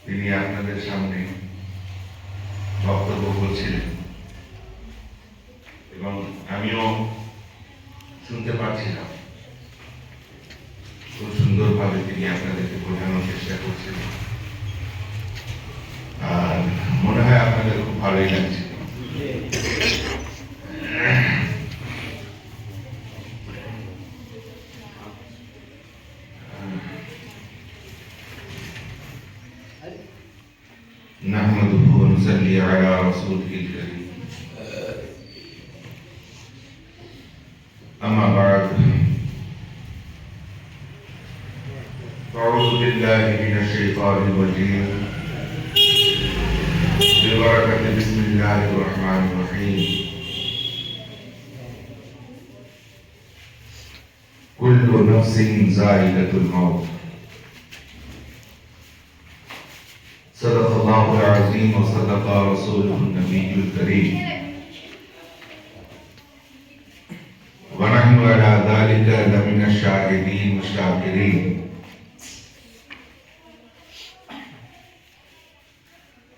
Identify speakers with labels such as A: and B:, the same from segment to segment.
A: তিনি আপনাদের সামনে বক্তব্য করছিলেন এবং আমিও শুনতে পাচ্ছিলাম। খুব সুন্দরভাবে তিনি আপনাদেরকে বোঝানোর চেষ্টা করছিলেন, আর মনে হয় আপনাদের খুব ভালোই লাগছে। نحمده ونصلي على رسوله الكريم أما بعد أعوذ بالله من الشيطان الرجيم ببركة بسم الله الرحمن الرحيم كل نفس ذائقة الموت صدق الله العظيم وصدق رسوله النبي الكريم ونحن على ذلك لمن الشاهدين والشاكرين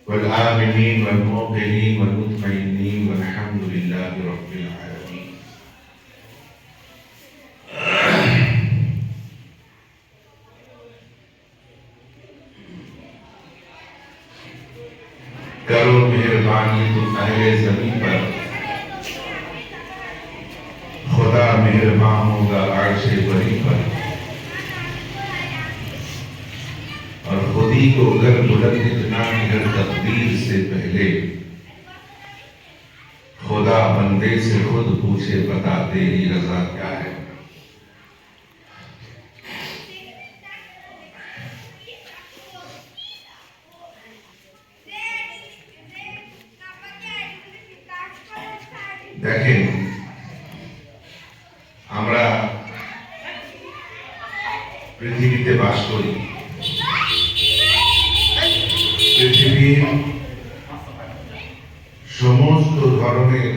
A: والآمنين والموقنين والمطمئنين والحمد لله رب العالمين. करो मेहरबानी तो अहले ज़मीन पर, खुदा मेहरबान होगा अर्शे बरी पर, और खुदी को अगर बुलंद इतना निगर तकदीर से पहले खुदा बंदे से खुद पूछे बता तेरी रजा क्या है। দেখেন, আমরা পৃথিবীতে বাস করি। পৃথিবীর সমস্ত ধরনের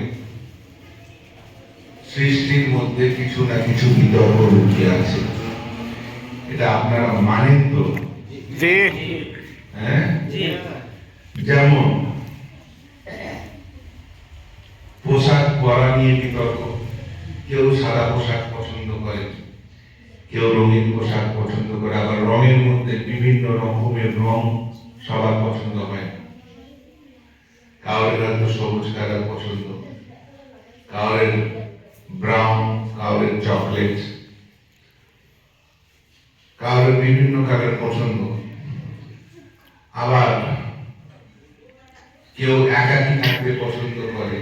A: সৃষ্টির মধ্যে কিছু না কিছু বিতর্ক লুকিয়ে আছে। এটা আপনারা মানেন তো? হ্যাঁ, যেমন পোশাক পরা নিয়ে বিতর্ক। কেউ সাদা পোশাক পছন্দ করে, কেউ রঙিন পোশাক পছন্দ করে, আবার রঙের মধ্যে বিভিন্ন রকমের রং সবার পছন্দ হয়। কাউরের হয়তো সবুজ কালার পছন্দ, কাউরের ব্রাউন, কাউরের চকলেট, কাউরের বিভিন্ন কালার পছন্দ। আবার কেউ একাকী থাকতে পছন্দ করে,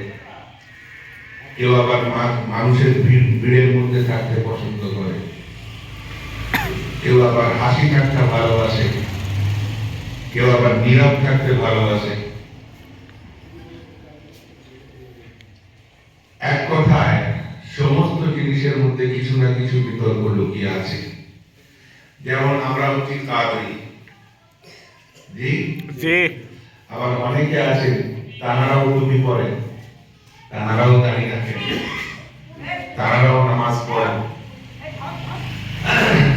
A: কেউ আবার মানুষের ভিড়ের মধ্যে থাকতে পছন্দ করে, কেউ আবার হাসি ঠাট্টা ভালোবাসে, কেউ আবার নীরব থাকতে ভালোবাসে। এক কথায় সমস্ত জিনিসের মধ্যে কিছু না কিছু বিতর্ক লুকিয়ে আছে। যেমন আমরা হচ্ছি কাদরি, জি, আবার অনেকে আছেন তানারাও টুপি পরেন, তানারাও দাঁড়িয়ে রাখেন, তানারাও নামাজ পড়েন,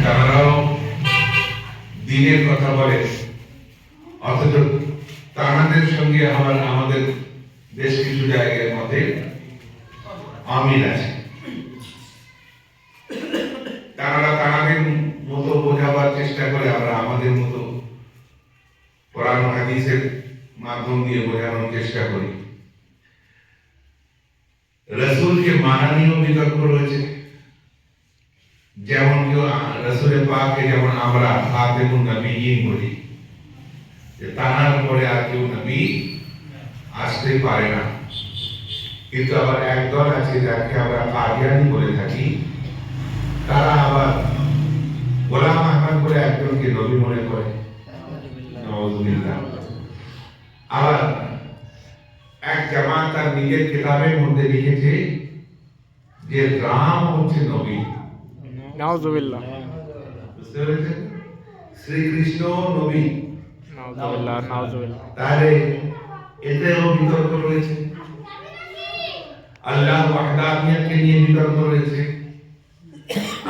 A: তানারাও দিনের কথা বলে, অথচ তানাদের সঙ্গে আবার আমাদের বেশ কিছু জায়গার মধ্যে অমিল আছে। তানারা তানাদের মতো বোঝাবার চেষ্টা করে, আমরা আমাদের মতো কোরআন হাদিসের মাধ্যম দিয়ে বোঝানোর চেষ্টা করি। রসুলকে মানা নিয়েও বিতর্ক রয়েছে। যেমন কেউ রসুলের পাককে যেমন আমরা খাতেমুন নবিয়্যিন বলি, যে তার পরে আর কেউ নবী আসতে পারে না। কিন্তু আবার একদল আছে যাকে আমরা কাদিয়ানী বলে থাকি, তারা আবার গোলাম আহমদ করে একজনকে নবী মনে করে। নাউযুবিল্লাহ। আবার এক জামাত তার নিজের কিতাবের মধ্যে লিখেছে যে রাম হচ্ছে নবী।
B: নাউযুবিল্লাহ।
A: বুঝতে পেরেছেন? শ্রীকৃষ্ণ নবী।
B: নাউযুবিল্লাহ, নাউযুবিল্লাহ।
A: তাহলে এতেও বিতর্ক রয়েছে। আল্লাহ ওয়াহদানিয়তকে নিয়ে বিতর্ক রয়েছে।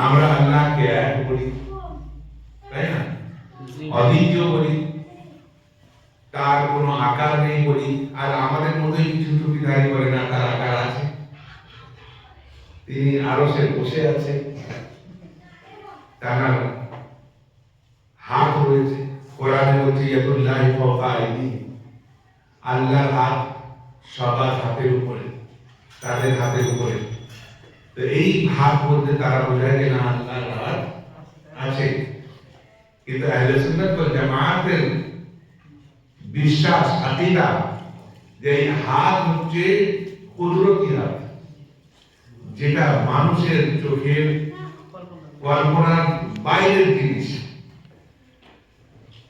A: আমরা আল্লাহকে এক বলি, তাই না? অদ্বিতীয় বলি, কোনো আকার নেই বলি, আর আমাদের মধ্যে কিছু টুপিধারী করে না, তার আকার আছে। তিনি আরশে বসে আছে, তার হাত রয়েছে। কোরআনে বলছে ইয়াদুল্লাহি ফাওকা আইদিহিম, আল্লাহর হাত সবার হাতের উপরে, তাদের হাতের উপরে। তো এই হাত বলতে তারা বোঝায় যে না, আল্লাহর হাত আছে। কিন্তু আহলে সুন্নাত ওয়াল জামাতের বিশ্বাস, আকীদা, যে এই হাত হচ্ছে কুদরতি হাত, যেটা মানুষের চোখের কল্পনার বাইরের জিনিস।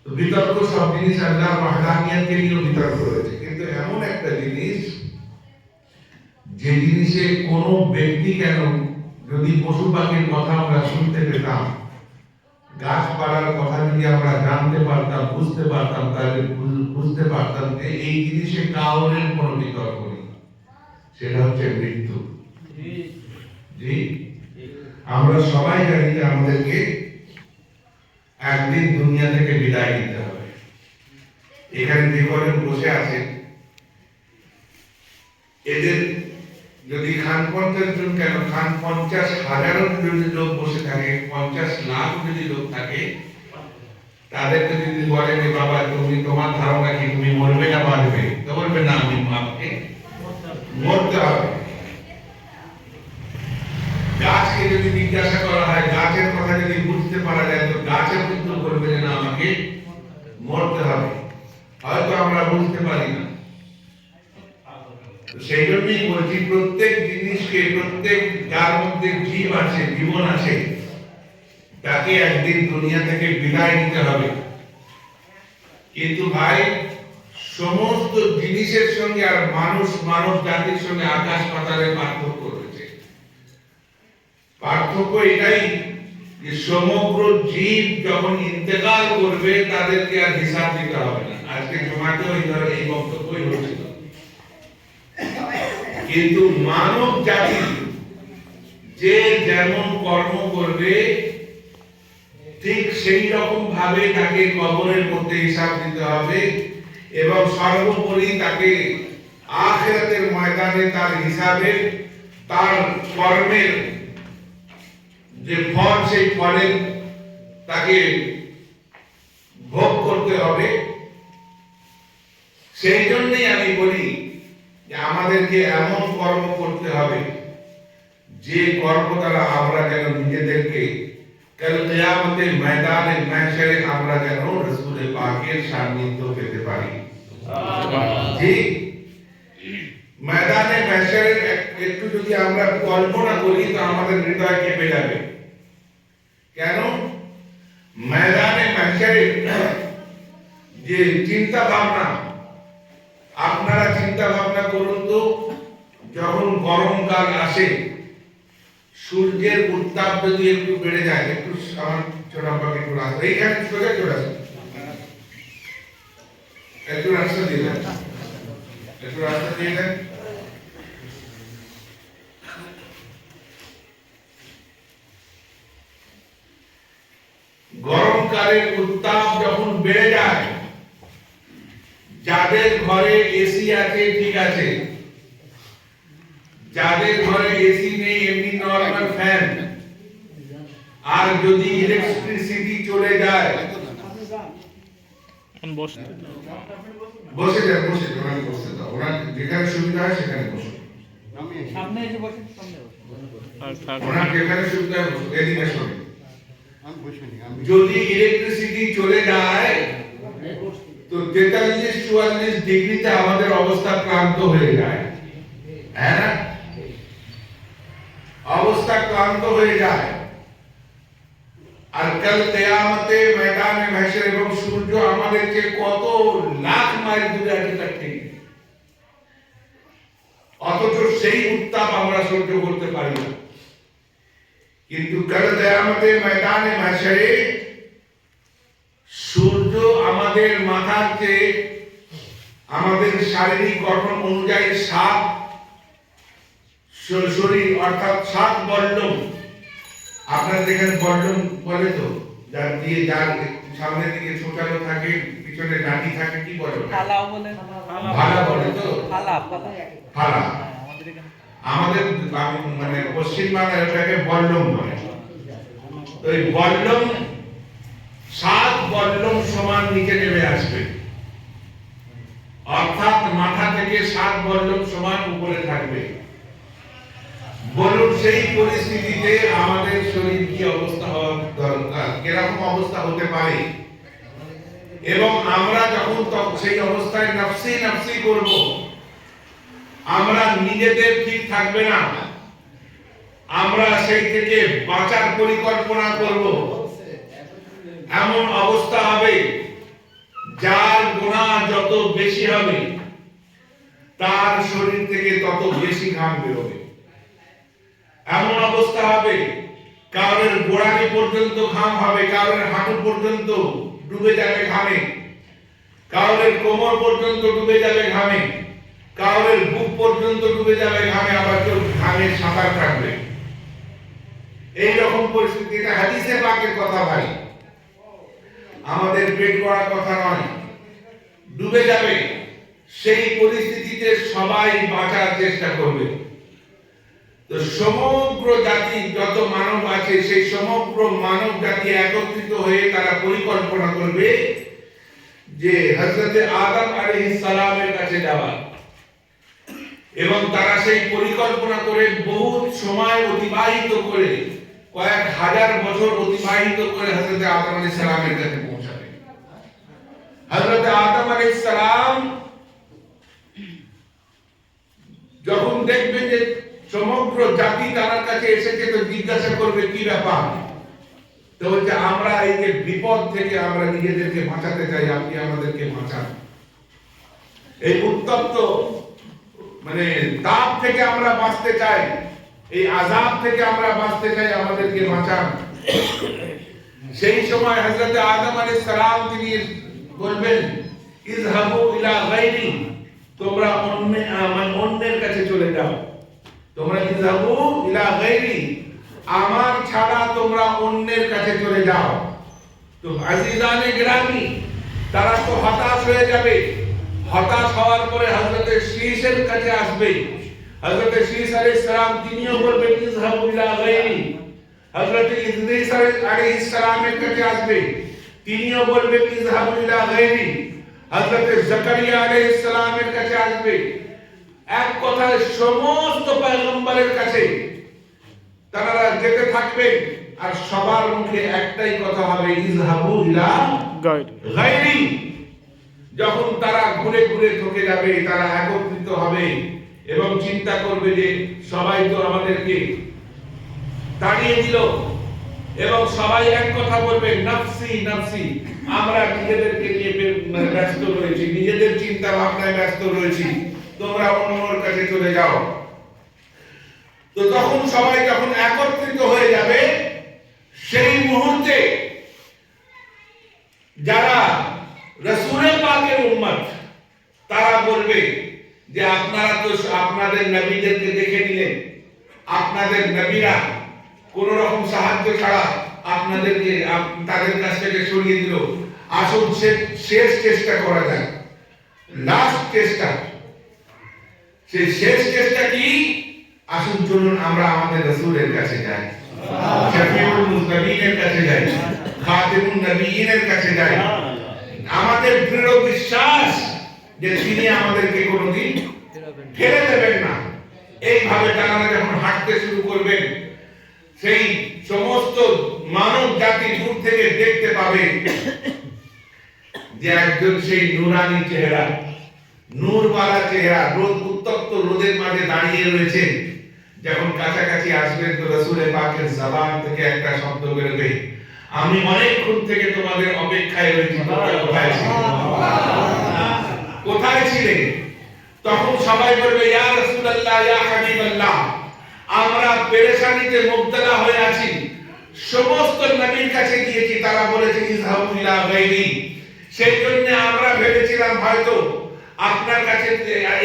A: তো বিতর্ক সব জিনিস, আল্লাহর ওয়াহদানিয়তকে নিয়ে বিতর্ক রয়েছে, কিন্তু এমন একটা জিনিস যে জিনিসে কোনো ব্যক্তি কেন, যদি পশু পাখির কথা আমরা শুনতে পেতাম, গাছপালার কথা যদি আমরা জানতে পারতাম, বুঝতে পারতাম, তাহলে বুঝতে পারতাম যে এই জিনিসে কাউরের কোনো বিতর্ক নেই, সেটা হচ্ছে মৃত্যু। জি, আমরা সবাই জানি যে আমাদেরকে একদিন দুনিয়া থেকে বিদায় নিতে হবে। এখানে যে কজন বসে আছে, এদের যদি খান 50 জন কেন, খান 50,000 যদি লোক বসে থাকে, 50 লাখ যদি লোক থাকে, তাদেরকে যদি বলে যে বাবা তুমি, তোমার ধারণা কি, তুমি মরবে না বাঁচবে, তো বলবে না, আমি আমাকে মরতে হবে। গাছকে যদি জিজ্ঞাসা করা হয়, গাছের কথা যদি বুঝতে পারা যায়, তো গাছের কিন্তু বলবে যে না, আমাকে মরতে হবে। হয়তো আমরা বুঝতে পারি না। সেই জন্যই বলছি, প্রত্যেক জিনিসকে, প্রত্যেক যার মধ্যে জীব আছে, জীবন আছে, তাকে একদিন দুনিয়া থেকে বিদায় নিতে হবে। কিন্তু ভাই, সমস্ত জিনিসের সঙ্গে আর মানব জাতির সঙ্গে আকাশ পাতালের পার্থক্য রয়েছে। পার্থক্য এটাই যে সমগ্র জীব যখন ইন্তেকাল করবে, তাদেরকে আর হিসাব দিতে হবে না। আজকে জমাতেও এই বক্তব্যই হচ্ছিল। কিন্তু মানব জাতি যে যেমন কর্ম করবে, ঠিক সেই রকম ভাবে তাকে কবরের মধ্যে হিসাব দিতে হবে, এবং সর্বোপরি তাকে আখিরাতের ময়দানে তার হিসাবে, তার কর্মের যে ফল, সেই ফলের তাকে ভোগ করতে হবে। সেই জন্যই আমি বলি যে আমাদেরকে এমন কর্ম করতে হবে, যে কর্ম দ্বারা আমরা যেন নিজেদেরকে কাল কিয়ামতের ময়দানে মাহশরে আমরা যেন রাসূল পাকের সান্নিধ্য পেতে পারি। জি, ময়দানে মাহশরের একটু যদি আমরা কল্পনা করি, তো আমাদের হৃদয় কেঁপে যাবে। কেন? ময়দানে মাহশরে যে চিন্তা ভাবনা, আপনারা চিন্তা ভাবনা করুন তো, যখন গরমকাল আসে, সূর্যের উত্তাপ যদি একটু বেড়ে যায়, একটু আমার ছোট পাখি একটু রাস্তা, এইখানে সোজা চলে আসে, একটু রাস্তা দিয়ে দেন, একটু রাস্তা দিয়ে দেন। গরমকালের উত্তাপ যখন বেড়ে যায়, যাদের ঘরে এসি আছে ঠিক আছে, যাদের ঘরে এসি নেই, এমনি নরমাল ফ্যান, আর যদি ইলেকট্রিসিটি চলে যায়, বসে যান, বসে ওনাকে বসতে দাও, ওনার যেখানে সুবিধা হয় সেখানে বসে,
C: সামনে এসে বসে, সামনে বসে,
A: ওনার যেখানে সুবিধা হয় বসে, এদিকে সরে। যদি ইলেকট্রিসিটি চলে যায়, তো 43-44 ডিগ্রিতে আমাদের অবস্থা ক্লান্ত হয়ে যায়, হ্যাঁ না? অবস্থা ক্লান্ত হয়ে যায়। আর কাল কিয়ামতে ময়দানে মাহশর এবং সূর্য আমাদের চেয়ে কত লাখ মাইল দূরে আছে তার ঠিক নেই। অথচ সেই উত্তাপ আমরা সহ্য করতে পারি না। কিন্তু কাল কিয়ামতে ময়দানে মাহশরে সূর্য আমাদের মাথার চেয়ে, আমাদের শারীরিক গঠন অনুযায়ী 7 শরীর, অর্থাৎ 7 বল্লম, আপনার যেখানে বল্লম বলে তো যার দিয়ে যার সামনের দিকে ছোটানো থাকে পিছনে ডাঁটি থাকে কি বলে ওটা?
C: ফালাও বলে
A: ভালা বলে তো
C: ফালা ফালা
A: ফালা
C: আমাদের এখানে
A: আমাদের মানে পশ্চিম বাংলায় ওটাকে বল্লম বলে তো এই বল্লম 7 বল্লম সমান নিচে নেমে আসবে অর্থাৎ মাথা থেকে 7 বল্লম সমান উপরে থাকবে বলুন সেই পরিস্থিতিতে আমাদের শরীর কি অবস্থা হওয়া দরকার কিরকম অবস্থা হতে পারে এবং আমরা যখন সেই অবস্থায় নফসি নফসি করব আমরা নিজেদের ঠিক থাকবে না আমরা সেই থেকে বাঁচার পরিকল্পনা করব এমন অবস্থা হবে যার গুনাহ যত বেশি হবে তার শরীর থেকে তত বেশি ঘাম বেরোবে এমন অবস্থা হবে কারোর গোড়ালি পর্যন্ত ঘাম হবে কারোর হাঁটু পর্যন্ত ডুবে যাবে ঘামে কারোর কোমর পর্যন্ত ডুবে যাবে ঘামে কারোর বুক পর্যন্ত ডুবে যাবে ঘামে আবার কেউ ঘামে সাঁতার কাটবে এই রকম পরিস্থিতি এটা হাদিসে পাকের কথা ভাই আমাদের পেট গড়ার কথা নয় ডুবে যাবে সেই পরিস্থিতিতে সবাই বাঁচার চেষ্টা করবে তো সমগ্র জাতি যত মানব আছে সেই সমগ্র মানব জাতি একত্রিত হয়ে তারা পরিকল্পনা করবে যে হযরত আদম আলাইহিস সালামের কাছে যাওয়া এবং তারা সেই পরিকল্পনা করে বহু সময় অতিবাহিত করে কয়েক হাজার বছর অতিবাহিত করে হযরত আদম আলাইহিস সালামের কাছে পৌঁছাবে হযরত আদম আলাইহিস সালাম যখন দেখবে যে সমগ্র জাতি তার কাছে এসেছে তো জিজ্ঞাসা করবে কি ব্যাপার তো বলছে আমরা এই যে বিপদ থেকে আমরা নিজেদেরকে বাঁচাতে চাই আপনি আমাদেরকে বাঁচান এই উত্তপ্ত মানে তাপ থেকে আমরা বাঁচতে চাই এই আযাব থেকে আমরা বাঁচতে চাই আমাদেরকে বাঁচান সেই সময় হযরত আদম আলাইহিস সালাম তিনি বলবেন ইযহাবু ইলা গায়রি তোমরা অন্যের কাছে চলে যাও তোমরা ইযহাবু ইলা গায়রি আমার ছাড়া তোমরা অন্যের কাছে চলে যাও তো আজিজানে গ্রামী তারা তো হতাশ হয়ে যাবে হতাশ হওয়ার পরে হযরত শীশের কাছে আসবে হযরত শীশ আলাইহিস সালাম তিনিও বলবেন ইযহাবু ইলা গায়রি হযরত ইদ্রিস আলাইহিস সালামের কাছে আসবে তিনিও বলবেন ইযহাবু ইলা গায়রি হযরত জাকারিয়া আলাইহিস সালামের কাছে আসবে এক কথায় সমস্ত পয়গম্বরের কাছে তারা যেতে থাকবে আর সবার মুখে একটাই কথা হবে ইযহাবু ইলা গায়রি যখন তারা ঘুরে ঘুরে থকে যাবে তারা একত্রিত হবে এবং চিন্তা করবে যে সবাই তো আমাদেরকে তাড়িয়ে দিল এবং সবাই এক কথা বলবে নফসি নফসি আমরা নিজেদেরকে নিয়ে ব্যস্ত রয়েছি নিজেদের চিন্তা ভাবনায় ব্যস্ত রয়েছি তোমরা অন্যর কাছে চলে যাও তো তখন সবাই যখন একত্রিত হয়ে যাবে সেই মুহূর্তে যারা রাসূলের পাকের উম্মত তারা বলবে যে আপনারা তো আপনাদের নবীদেরকে দেখে নিলেন আপনাদের নবীরা কোন রকম সাহায্য ছাড়া আপনাদেরকে তাদের কাছ থেকে সরিয়ে দিল আসুন শেষ চেষ্টা করা যাক লাস্ট চেষ্টা সেই শেষ চেষ্টা কি আসুন চলুন আমরা আমাদের রাসূলের কাছে যাই শফিউল মুজতাবিনের কাছে যাই খাতিমুন নবিয়িনের কাছে যাই আমাদের দৃঢ় বিশ্বাস যে তিনি আমাদেরকে কোনোদিন ফেলে দেবেন না এইভাবে তারা যখন হাঁটতে শুরু করবেন সেই সমস্ত মানব জাতি দূর থেকে দেখতে পাবে যে একজন সেই নুরানি চেহারা নূরওয়ালা চেহারা রোদ উত্তপ্ত রোদের মাঝে দাঁড়িয়ে রয়েছেন যখন কাছাকাছি আসবেন তো রাসূলের পাকের জবান থেকে একটা শব্দ বেরোবে আমি অনেকক্ষণ থেকে তোমাদের অপেক্ষায় রয়েছি তোমরা কোথায় ছিলে কোথায় ছিলে তখন সবাই বলবে ইয়া রাসূলুল্লাহ ইয়া হাবিবাল্লাহ আমরা পেরেশানিতে মুবতলা হয়ে আছি সমস্ত নবীর কাছে গিয়েছি তারা বলেছে ইযহাবু ইলা গায়রি সেই জন্য আমরা ভেবেছিলাম হয়তো আপনার কাছে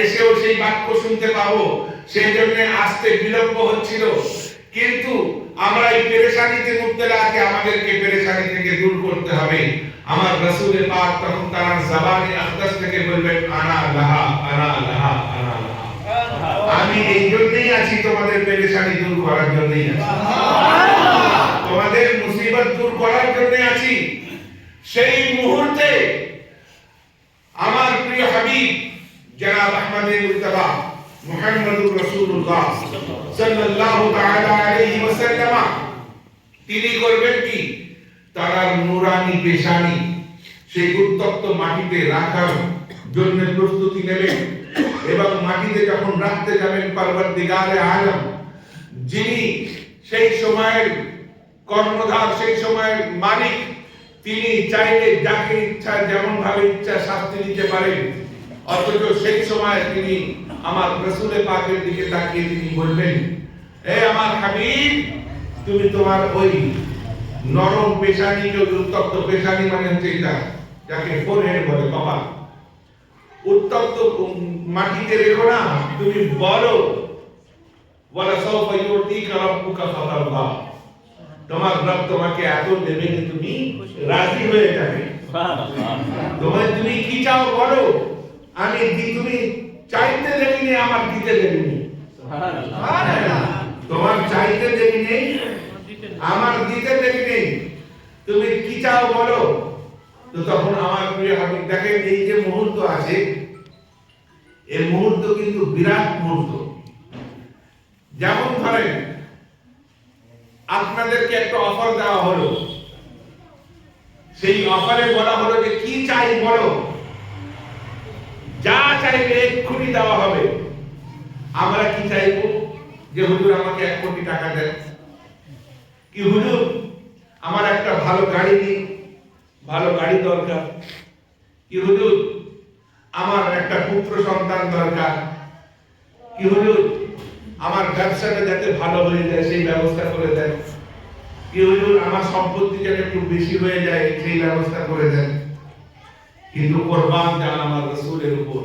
A: এসেও সেই বাক্য শুনতে পাবো সেই জন্য আসতে বিলম্ব হচ্ছিল কিন্তু আমরা এই পেরেশানিতে মুবতলা আছি, আমাদেরকে পেরেশানি থেকে দূর করতে হবে। আমার রাসূল পাক তখন তার জবানে আকদাস থেকে বলবেন আনা লাহা আনা লাহা আনা লাহা। আমি এই জন্যই আছি, তোমাদের পেরেশানি দূর করার জন্যই আছি, তোমাদের মুসিবত দূর করার জন্য আছি। সেই মুহূর্তে আমার প্রিয় হাবিব জনাব আহমদে মুজতবা মুহাম্মদুর রাসূলুল্লাহ সাল্লাল্লাহু তাআলা আলাইহি ওয়াসাল্লাম তিনি করবেন কি, তার নূরানি পেশানি সেই উত্তপ্ত মাটিতে রাখার জন্য প্রস্তুতি নেবেন এবং মাটিতে যখন রাখতে যাবেন পরবর্তীগারে আলম যিনি সেই সময়ের কর্ণধার, সেই সময়ের মালিক, তিনি চাইলে যাকে ইচ্ছা যেমন ভাবে ইচ্ছা শাস্তি দিতে পারেন। অথচ সেই সময় তিনি আমার রাসূল পাকের দিকে তাকিয়ে তিনি বলবেন, হে আমার হাবিব, তুমি তোমার ওই নরম পেশানিকে, উত্তপ্ত পেশানি মানে হচ্ছে এটা যাকে ফোরহেড বলে, কপাল, উত্তপ্ত মাটিতে রেখো না, তুমি বলো ওয়ালা সাওফা ইউতিকা রাব্বুকা ফাতারদা, তোমার রব তোমাকে এত দেবে যে তুমি রাজি হয়ে যাবে। তোমার তুমি কি চাও বলো, আমি তুমি চাইতে দেরি নেই, আমার দিতে দেরি নেই। তোমার চাইতে দেরি নেই, আমার দিতে দেরি নেই, তুমি কি চাও বলো। তো তখন আমার প্রিয় হাবিব দেখেন, এই যে মুহূর্ত আছে, এই মুহূর্ত কিন্তু বিরাট মুহূর্ত। যেমন ধরেন আপনাদেরকে একটা অফার দেওয়া হলো, সেই অফারে বলা হলো যে কি চাই বলো, যা চাইবে এক্ষুনি দেওয়া হবে। আমরা কি চাইবো, যে হুজুর আমাকে 1 কোটি টাকা দেন, কি হুজুর আমার একটা ভালো গাড়ি নেই, ভালো গাড়ি দরকার, কি হুজুর আমার একটা পুত্র সন্তান দরকার, কি হুজুর আমার ব্যবসাটা যাতে ভালো হয়ে যায় সেই ব্যবস্থা করে দেন, কি হুজুর আমার সম্পত্তি যেন একটু বেশি হয়ে যায় সেই ব্যবস্থা করে দেন। কিন্তু কুরবান জান আমার রাসূলের উপর,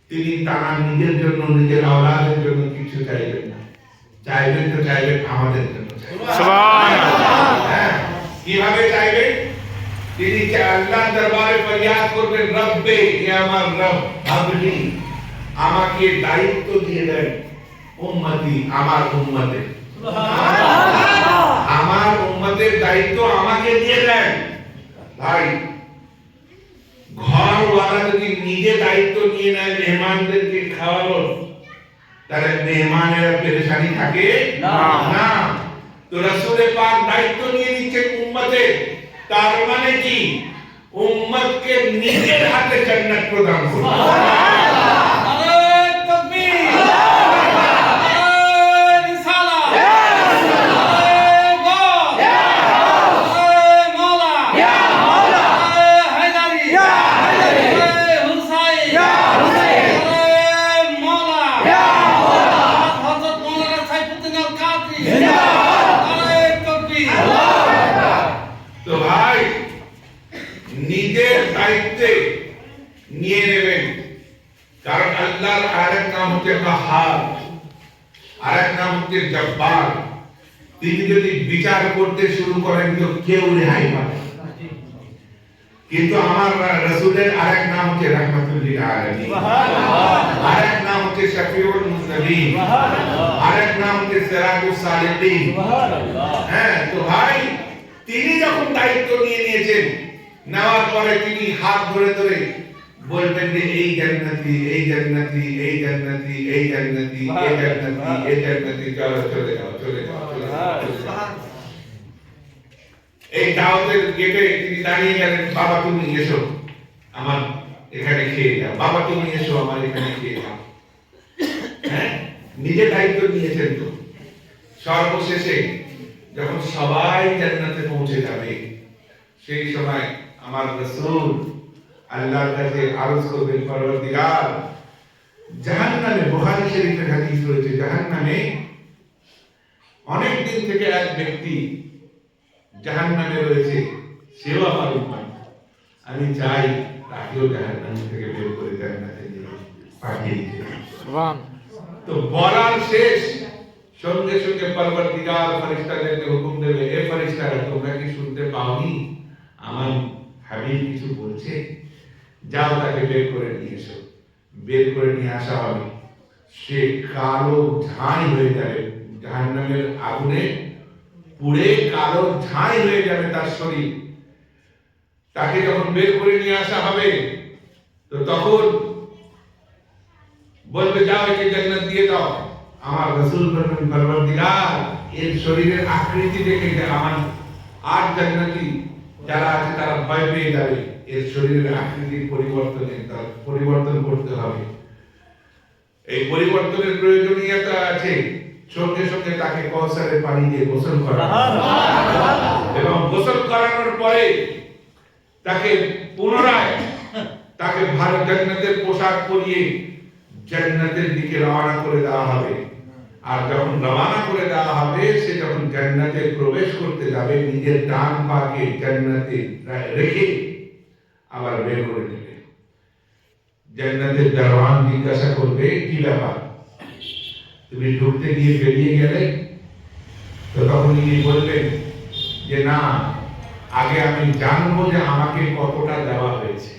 A: তিনি তার নিজের জন্য, নিজের আওলাদের জন্য কিছু চাইবেন না, চাইবেন তো চাইবেন আমাদের জন্য। সুবহানাল্লাহ। কিভাবে চাইবেন, তিনি আল্লাহর দরবারে ফরিয়াদ করবেন, রব্বে হে আমার রব, আপনি আমাকে দায়িত্ব দিয়ে দেন উম্মতি, আমার উম্মতের, আমার উম্মতের দায়িত্ব আমাকে দিয়ে দেন। ভাই ঘরওয়ালা যদি নিজে দায়িত্ব নিয়ে নেয় মেহমানদেরকে খাওয়ানোর, তাহলে মেহমানেরা পেরেশানি থাকে না। তো রাসূল পাক দায়িত্ব নিয়ে নিচ্ছেন উম্মতের, তার মানে কি উম্মতকে নিজের হাতে জান্নাত প্রদান করবেন। তো ভাই নিজের দায়িত্বে নিয়ে নেবেন, কারণ আল্লাহর আরেক নাম হচ্ছে কাহার, আরেক নাম হচ্ছে জব্বার। তিনি যদি বিচার করতে শুরু করেন তো কেউ রেহাই পাবে। কিন্তু আমার রাসূলের আরেক নাম হচ্ছে রাহমাতুল লিল আলামিন, আরেক নাম হচ্ছে শফিউল মুজনিবিন, আরেক নাম হচ্ছে সিরাজুস সালিহিন। হ্যাঁ, তো ভাই তিনি যখন দায়িত্ব নিয়ে নিয়েছেন, নেওয়ার পরে তিনি হাত ধরে ধরে বলবেন যে এই জান্নাতি, এই জান্নাতি, এই জান্নাতি, এই জান্নাতি, এই জান্নাতি, এই জান্নাতি, চলো চলে যাও, চলে যাও, চলে যাও। এই দাওয়াতের গেটে তিনি দাঁড়িয়ে গেলেন, বাবা তুমি এসো আমার এখানে খেয়ে যাও, বাবা তুমি এসো আমার এখানে খেয়ে যাও। হ্যাঁ, নিজে দায়িত্ব নিয়েছেন। তো সর্বশেষে যখন সবাই জান্নাতে পৌঁছে যাবে, সেই সময় আমার রাসূল আল্লাহর কাছে আরজ করবেন, পরবর্তীকার জাহান্নামে, বুখারী শরীফের হাদিস রয়েছে, জাহান্নামে অনেক দিন থেকে এক ব্যক্তি জাহান্নামে রয়েছে, সেও আমার উম্মত, আমি চাই তাকেও জাহান্নাম থেকে বের করে জান্নাতে নিয়ে পাঠিয়ে দিতে।
B: সুবহান।
A: তো বলার শেষ সঙ্গে সঙ্গে পরবর্তীগার ফেরেশতাদেরকে হুকুম দেবে, এ ফেরেশতারা তোমরা কি শুনতে পাওনি আমার হাবিব কিছু বলছে? যাও তাকে বের করে নিয়ে এসো। বের করে নিয়ে আসা হবে। সে কালো ঝাই হয়ে যাবে, জাহান্নামের আগুনে পুড়ে কালো ঝাই হয়ে যাবে তার শরীর। তাকে যখন বের করে নিয়ে আসা হবে তো তখন বলবে যাও একে জান্নাত দিয়ে দাও। আমার রাসূল বলবেন পরবর্তীগার এর শরীরের আকৃতি দেখে যে আমার আর জান্নাতি যারা আছে তারা ভয় পেয়ে যাবে, এর শরীরের আকৃতির পরিবর্তন করতে হবে। এই পরিবর্তনের প্রয়োজনীয়তা আছে। সঙ্গে সঙ্গে তাকে কওসারের পানি দিয়ে গোসল করা এবং গোসল করানোর পরে তাকে পুনরায় তাকে ভালো জান্নাতের পোশাক পরিয়ে জান্নাতের দিকে রওনা করে দেওয়া হবে। আর যখন রওনা করে দেওয়া হবে সে যখন জান্নাতে প্রবেশ করতে যাবে নিজের ডান পাকে জান্নাতে রেখে আবার বের করে নেবে। জান্নাতের দরওয়ান জিজ্ঞাসা করবে কি ব্যাপার, তুমি ঢুকতে গিয়ে বেরিয়ে গেলে? তো তখন ইনি বলবেন যে না, আগে আমি জানবো যে আমাকে কতটা দেওয়া হয়েছে।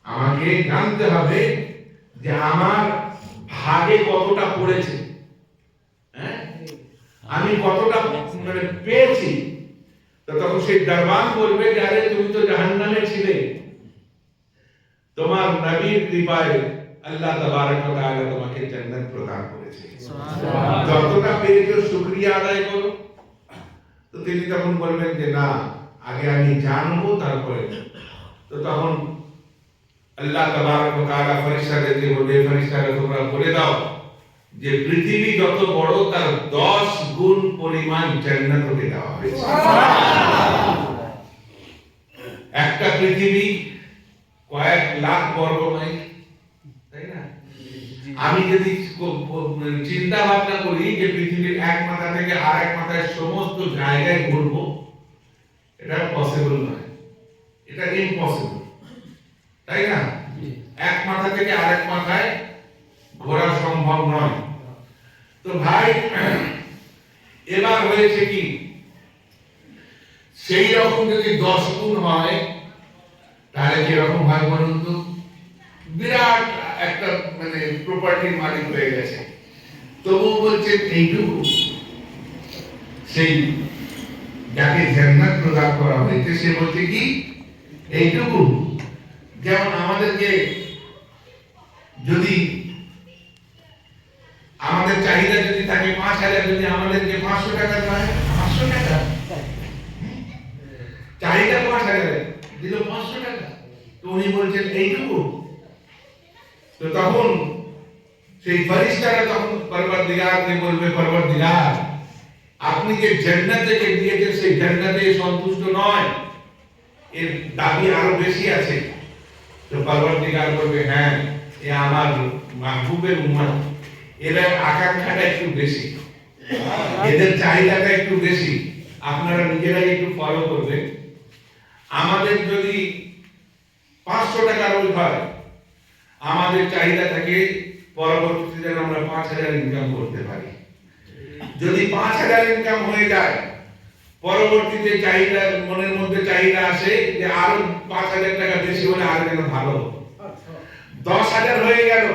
A: আমাকে জানতে হবে যে আমার ভাগে কতটা পড়েছে, হ্যাঁ আমি কতটা মানে পেয়েছি। তো তখন সেই দরবান বলবে যে আরে তুমি তো জাহান্নামে ছিলে, তোমার নবীর কৃপায় আল্লাহ তাবারক ওয়া তাআলা তোমাকে জান্নাত প্রদান করেছে, যতটা পেয়েছো শুকরিয়া আদায় করো। তো তিনি তখন বলবেন যে না, আগে আমি জানবো তারপরে। তো তখন আল্লাহ তাবারক ওয়া তাআলা ফেরেশতাদেরকে বলবে, ফেরেশতারা তোমরা বলে দাও যে পৃথিবী যত বড় তার 10 গুণ পরিমাণ জান্নাত ওকে দেওয়া হয়েছে। একটা পৃথিবী কয়েক লাখ বর্গ মাইল, তাই না? আমি যদি চিন্তা ভাবনা করি যে পৃথিবীর এক মাথা থেকে আরেক মাথায় সমস্ত জায়গায় ঘুরবো, এটা পসিবল নয়, এটা ইম্পসিবল, তাই না? এক মাথা থেকে আরেক মাথায় ঘোরা সম্ভব নয়। তো ভাই এবার হয়েছে কি, সেই রকম যদি 10 গুণ হয় তাহলে কিরকম হয় বলুন তো? বিরাট একটা মানে প্রপার্টির মালিক হয়ে গেছে। তবু বলছে এইটুকু, সেই যাকে জান্নাত প্রদান করা হয়েছে সে বলছে কি এইটুকু। যেমন আমাদেরকে যদি আমাদের চাহিদা যদি থাকে 5,000, যদি আমাদেরকে 500 টাকা দেয়, 500 টাকা চাহিদা 5,000 দিল 500 টাকা, তো উনি বলছেন এইটুকু। তো তখন সেই ফেরেশতারা তখন পরবর্তীগারকে বলবে, পরবর্তীগার আপনি যে জান্নাতকে দিয়েছেন সেই জান্নাতে সন্তুষ্ট নয়, এর দাবি আরো বেশি আছে। তো পরবর্তীগার বলবে হ্যাঁ, এ আমার মাহবুবের উম্মত, এদের আকাঙ্ক্ষাটা একটু বেশি, এদের চাহিদাটা একটু বেশি, আপনারা নিজেরাই একটু ফলো করবেন। আমাদের যদি 500 টাকা রোজ হয়, আমাদের চাহিদা থাকে পরবর্তীতে যেন আমরা 5,000 ইনকাম করতে পারি। যদি 5,000 ইনকাম হয়ে যায়, পরবর্তীতে চাহিদা মনের মধ্যে চাহিদা আসে যে আরো 5,000 টাকা বেশি হলে আরো যেন ভালো হতো। 10,000 হয়ে গেল,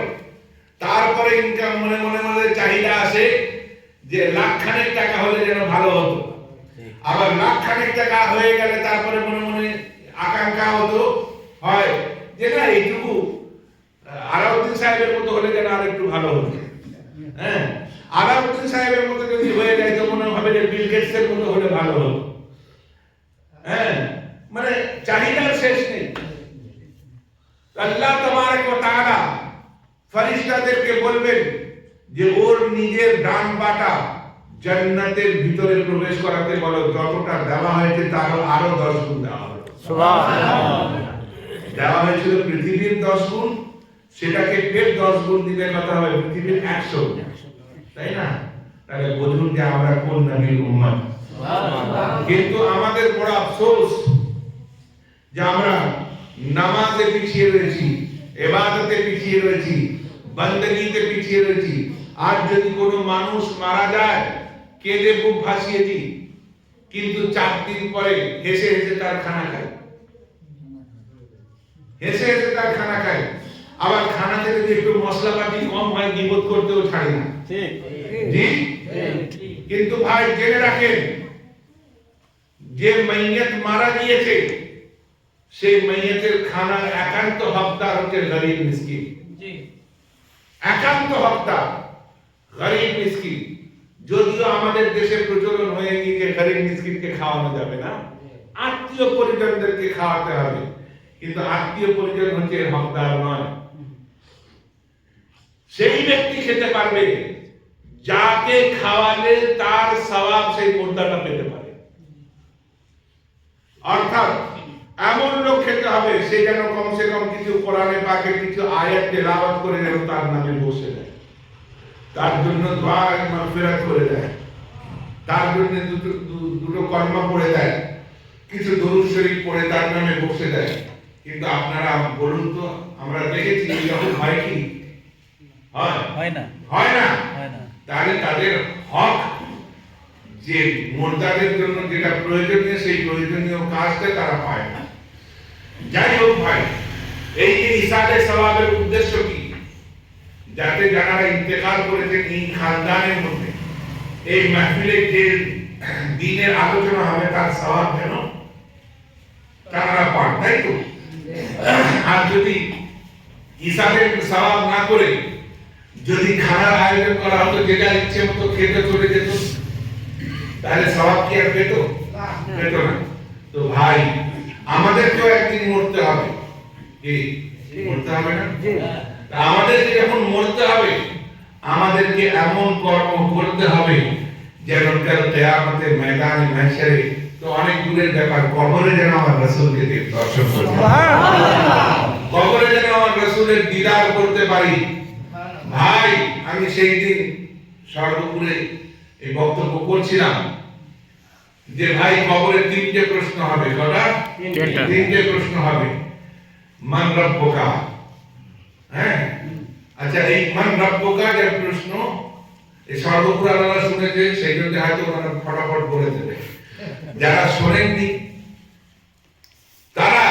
A: তারপরে ইনকাম মনে মনে চাহিদা আসে যে লাখখানেক টাকা হলে যেন ভালো হতো। আবার লাখখানেক টাকা হয়ে গেলে তারপরে মনে আকাঙ্ক্ষা হতো হয় যে না এইটুকু আলাউদ্দিন সাহেবের মতো হলে যেন আর একটু ভালো হতো। হ্যাঁ, আলাউদ্দিন সাহেবের মতো যদি হয়ে যায় তো মনে হবে যে বিল গেটসের মতো হলে ভালো হতো। হ্যাঁ, মানে চাহিদার শেষ নেই। আল্লাহ তাবারক ওয়া তাআলা ফেরেশতাদেরকে বলবেন যে ওর নিজের ডান পাটা জান্নাতের ভিতরে প্রবেশ করাতে বলো, যতটা দেওয়া হয়েছে তার আরো 10 গুণ দেওয়া হবে। সুবহানাল্লাহ। দেওয়া হয়েছিল পৃথিবীর 10 গুণ, সেটাকে ফের 10 গুণ দিলে কথা হবে পৃথিবীর 100 গুণ, তাই না? তাহলে বুঝুন যে আমরা কোন নবীর উম্মত। কিন্তু আমাদের বড় আফসোস যে আমরা নামাজে পিছিয়ে রয়েছি, ইবাদতে পিছিয়ে রয়েছি, বندگیতে পিছিয়ে রয়েছি। আর যদি কোনো মানুষ মারা যায় কেঁদে বুক ভাসিয়ে দিই, কিন্তু 4 দিন পরে হেসে হেসে তার খানা খাই, হেসে হেসে তার খানা খাই। আবার খানা থেকে যদি একটু মশলাপাতি কম হয় গীবত করতেও ছাড়ি না।
C: ঠিক
A: জি, কিন্তু ভাই জেনে রাখেন, যে মাইয়াত মারা গিয়েছে সেই মাইয়াতের খানার একান্ত হকদার হচ্ছে গরিব মিসকিন।
C: জি
A: একান্ত হকদার গরিব মিসকিন। যদিও আমাদের দেশে প্রচলন হয়ে গিয়েছে গরিব মিসকিনকে খাওয়ানো যাবে না, আত্মীয় পরিজনদেরকে খাওয়াতে হবে, কিন্তু আত্মীয় পরিজন হচ্ছে এর হকদার নয়। সেই ব্যক্তি খেতে পারবে যাকে খাওয়ালে তার সওয়াব সেই মুর্দাটা পেতে পারে। অর্থাৎ এমন লোক খেতে হবে সে যেন কমসে কম কিছু কোরআনে পাকের কিছু আয়াত তেলাওয়াত করে যেন তার নামে বসে দেয়, তার জন্য দোয়া মাগফিরাত করে দেয়, তার জন্য দুটো কলমা পড়ে দেয়, কিছু দরুদ শরীফ পড়ে তার নামে বসে দেয়। কিন্তু আপনারা বলুন তো, আমরা দেখেছি যখন হয় কি
C: হয় না
A: হয় না,
C: হয় না।
A: তাহলে তাদের হক যে মুর্দাদের জন্য যেটা প্রয়োজনীয় সেই প্রয়োজনীয় কাজটা তারা পায় না। যাই হোক ভাই, এই যে ইসালে সওয়াবের উদ্দেশ্য কি? যাতে যারা ইন্তেকাল করেছেন এই খানদানের মধ্যে এই মাহফিলে যে দিনের আলোচনা হবে তার সওয়াব যেন তারা পান, তাই তো? আর যদি ইসালের সওয়াব না করে যদি খানার আয়োজন করা হতো যেটা ইচ্ছে মতো খেতে চলে যেত, তাহলে সওয়াব কি আর পেত? পেত না। তো ভাই আমাদেরকেও একদিন মরতে হবে, কি মরতে হবে না? তা আমাদেরকে যখন মরতে হবে আমাদেরকে এমন কর্ম করতে হবে যেন কাল কিয়ামতের ময়দানে মাহশরে, তো অনেক দূরের ব্যাপার, কবরে যেন আমার রাসূলকে দর্শন করতে পারি, কবরে যেন আমার রাসূলের দিদার করতে পারি। ভাই আমি সেই দিন সর্বপুরে এই বক্তব্য করছিলাম যে ভাই কবরে 3টে প্রশ্ন হবে। কটা? 3টে প্রশ্ন হবে। মান রব্বুকা, হ্যাঁ, আচ্ছা এই মান রব্বুকা যে প্রশ্ন এই সর্বপুরে আল্লাহ শুনেছে, সেই জন্য হয়তো ওনারা ফটাফট বলে দেবে। যারা শোনেননি তারা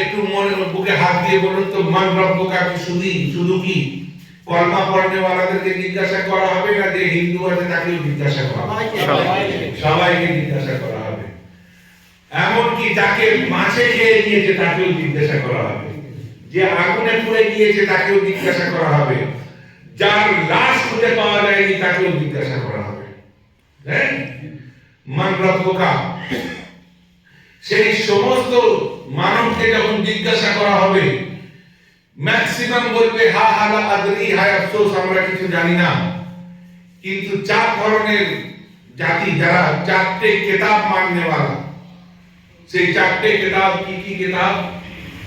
A: একটু মনে বুকে হাত দিয়ে বলুন তো, মান রব্বুকা কি শুধু কি কলমা পড়নে ওয়ালাদেরকে জিজ্ঞাসা করা হবে, না যে হিন্দু আছে তাকেও জিজ্ঞাসা করা হবে? সবাইকে জিজ্ঞাসা করা হবে। এমনকি যাকে মাছে খেয়ে গিয়েছে তাকেও জিজ্ঞাসা করা হবে, যে আগুনে পুড়ে গিয়েছে তাকেও জিজ্ঞাসা করা হবে, যার লাশ খুঁজে পাওয়া যায়নি তাকেও জিজ্ঞাসা করা হবে। হ্যাঁ, মান রব্বুকা, সেই সমস্ত মানবকে যখন জিজ্ঞাসা করা হবে ম্যাক্সিমাম বলবে হা হালা আদরি, হায় আফসোস আমরা কিছু জানি না। কিন্তু 4 ধরনের জাতি যারা 4টে কিতাব মাননেওয়ালা, সেই 4টে কিতাব কি কি কিতাব?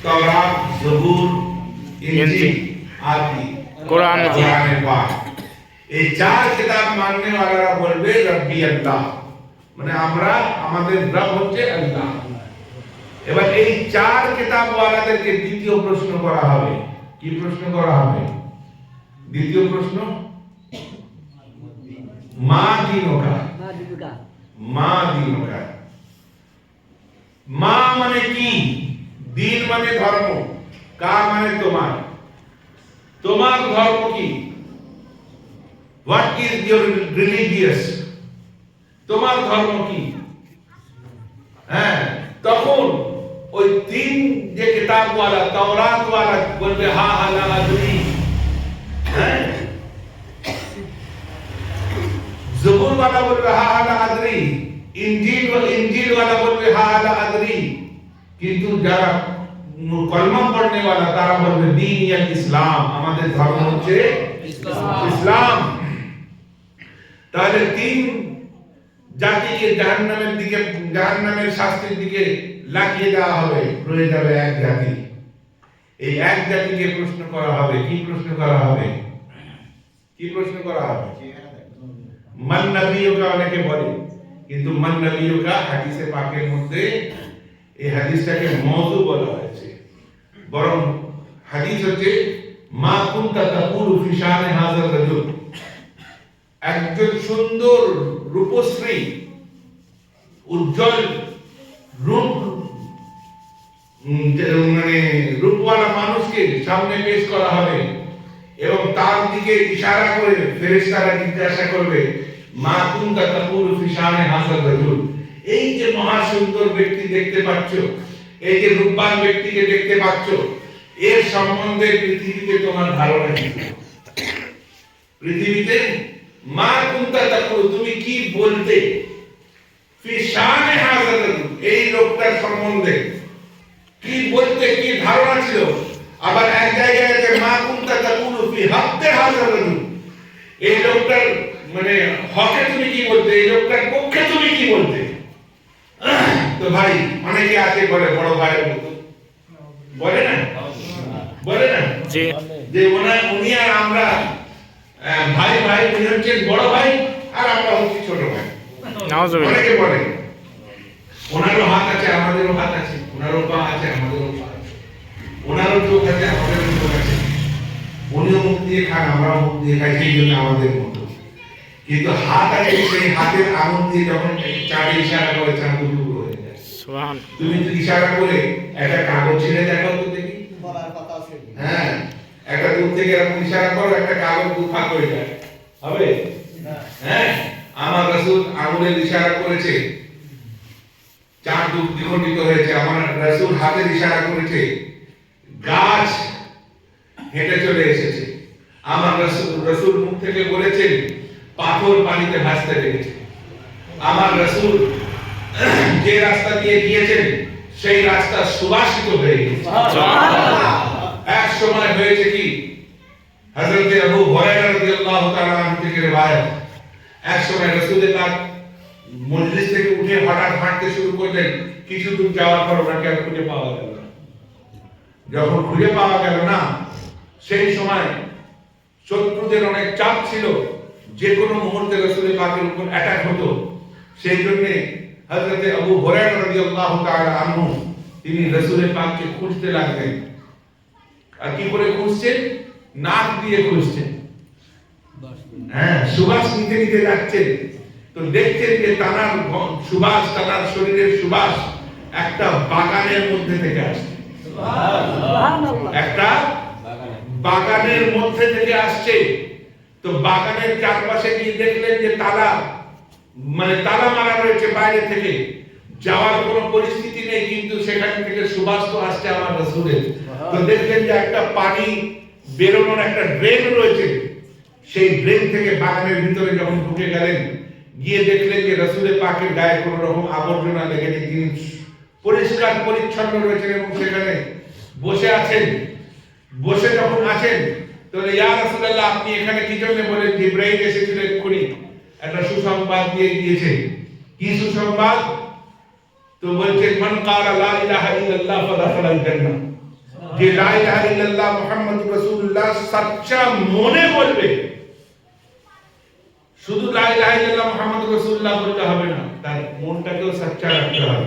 A: তাওরাত, জবুর, ইনজিল আর কি?
B: কোরআন
A: পাক। এই 4 কিতাব মাননেওয়ালারা বলবে রব্বি আল্লাহ, মানে আমরা আমাদের রব হচ্ছে আল্লাহ। এবার এই 4 কিতাব ওয়ালাদেরকে দ্বিতীয় প্রশ্ন করা হবে। কি প্রশ্ন করা হবে? দ্বিতীয় প্রশ্ন, মা দিনুকা, মা দিনুকা। মা মানে কি? দিন মানে ধর্ম, কা মানে তোমার, তোমার ধর্ম কি? হোয়াট ইজ ইউর রিলিজিয়াস, তোমার ধর্ম কি? হ্যাঁ, তখন ওই 3 যে কিতাব ওয়ালা, তাওরাত ওয়ালা বলবে হা হালা আদরি, হ্যাঁ, জবুর ওয়ালা বলবে হা হালা আদরি, ইনজিল ওয়ালা বলবে হা হালা আদরি। কিন্তু যারা কলমা পড়নে ওয়ালা তারা বলবে দ্বীন ইয়াল ইসলাম, আমাদের ধর্ম হচ্ছে ইসলাম। তাহলে 3 জাতিকে জাহান্নামের দিকে, জাহান্নামের শাস্তির দিকে লাগিয়ে দেওয়া হবে, রয়ে যাবে এক জাতি। এই এক জাতিকে প্রশ্ন করা হবে। কি প্রশ্ন করা হবে? কি প্রশ্ন করা হবে? মান নবিয়ুকা অনেকে বলে, কিন্তু মান নবিয়ুকা হাদিসে পাকের মধ্যে এই হাদিসটাকে মওযু বলা হয়েছে। বরং হাদিস হচ্ছে মা কুনতা তাকুলু ফি শানে হাযাল রাজুল, একজন সুন্দর রূপশ্রী উজ্জ্বল রূপ মানে রূপওয়ালা মানুষকে সামনে পেশ করা হবে এবং তার দিকে ইশারা করে ফেরেশতারা জিজ্ঞাসা করবে মা কুনতা তাকুলু ফি শানে হাযাল রাজুল, এই যে মহা সুন্দর ব্যক্তি দেখতে পাচ্ছ, এই যে রূপবান ব্যক্তিকে দেখতে পাচ্ছ, এর সম্বন্ধে পৃথিবীতে তোমার ধারণা কি? পৃথিবীতে মা কুনতা তাকুলু, তুমি কি বলতে ফি শানে হাযাল রাজুল, এই লোকটার সম্বন্ধে কি বলতে, কি ধারণা ছিল? আবার এক জায়গায় আছে মা কুনতা তাকুলু ফি হাক্কি হাযাল রাজুল, এই লোকটার মানে হকে তুমি কি বলতে, এই লোকটার পক্ষে তুমি কি বলতে? তো ভাই অনেকে আছে বলে বড় ভাইয়ের মতো বলে না, বলে না
B: জি
A: যে উনি আর আমরা ভাই ভাই, উনি হচ্ছেন বড় ভাই আর আমরা হচ্ছি ছোট ভাই।
B: নাউজুবিল্লাহ।
A: অনেকে বলে ওনারও হাত আছে আমাদেরও হাত আছে, ওনারও পা আছে আমাদেরও পা আছে, ওনারও চোখ আছে আমাদেরও চোখ আছে, উনিও মুখ দিয়ে খান আমরাও মুখ দিয়ে খাই, সেই জন্য আমাদের মতো। কিন্তু হাত আছে, সেই হাতের আঙুল দিয়ে যখন চাঁদে ইশারা করে চাঁদ টুকরো হয়ে যায়।
B: সুবহান।
A: তুমি যদি ইশারা করে একটা কাগজ ছিঁড়ে দেখাও তো দেখি, হ্যাঁ একটা দূর থেকে এরকম ইশারা করো, একটা কাগজ দুফাক হয়ে যায়, হবে? হ্যাঁ, আমার রাসূল আঙুলের ইশারা করেছে চাঁদ দ্বিখণ্ডিত হয়েছে, আমার রাসূল হাতের ইশারা করেছে গাছ হেঁটে চলে এসেছে, আমার রাসূল মুখ থেকে বলেছেন পাথর পানিতে ভাসতে লেগেছে, আমার রাসূল যে রাস্তা দিয়ে গিয়েছেন সেই রাস্তা সুবাসিত হয়ে গেছে। এক সময় হয়েছে কি, হযরত আবু হুরায়রা রাদিয়াল্লাহু তাআলা আনহু থেকে রিওয়ায়াত, এক সময় রাসূল পাক মজলিস থেকে উঠে হঠাৎ হাঁটতে শুরু করলেন, কিছু দূর যাওয়ার পর ওনাকে আর খুঁজে পাওয়া গেল না। যখন খুঁজে পাওয়া গেল না, সেই সময় শত্রুদের অনেক চাপ ছিল, যে কোনো মুহূর্তে রাসূল পাকের উপর অ্যাটাক হতো, সেই জন্য হযরত আবু হুরায়রা রাদিয়াল্লাহু তাআলা আনহু তিনি রাসূল পাককে খুঁজতে লাগলেন। আর কি করে খুঁজছেন? নাক দিয়ে খুঁজছেন, হ্যাঁ সুবাস নিতে নিতে যাচ্ছেন, তো দেখছেন যে তানার সুবাস, তানার শরীরের সুবাস একটা বাগানের মধ্যে থেকে আসছে, একটা বাগানের মধ্যে থেকে আসছে। তো বাগানের চারপাশে গিয়ে দেখলেন যে তালা, মানে তালা মারা রয়েছে বাইরে থেকে, যাওয়ার কোনো পরিস্থিতি নেই, কিন্তু সেখান থেকে সুবাস তো আসছে আমার রাসূলের। তো দেখলেন যে একটা পানি বেরোনোর একটা ড্রেন রয়েছে, সেই ড্রেন থেকে বাগানের ভিতরে যখন ঢুকে গেলেন, গিয়ে দেখলেন যে রাসূলের পাকের গায়ে কোনো রকম আবর্জনা লেগে নেই, তিনি পরিষ্কার পরিচ্ছন্ন রয়েছেন এবং সেখানে বসে আছেন। বসে যখন আছেন, তাহলে ইয়া রাসূলুল্লাহ আপনি এখানে কি জন্য? বলেন জিবরাইল এসেছিল এক্ষুনি, একটা সুসংবাদ দিয়ে গিয়েছে। কি সুসংবাদ? তো বলছেন মান ক্বালা লা ইলাহা ইল্লাল্লাহ ফাদাখালাল জান্নাহ, যে লা ইলাহা ইল্লাল্লাহ মুহাম্মাদুর রাসূলুল্লাহ সচ্চা মনে বলবে, শুধু লা ইলাহা ইল্লাল্লাহ মুহাম্মাদুর রাসূলুল্লাহ বলতে হবে না, তার মনটাকেও সচ্চা রাখতে হবে।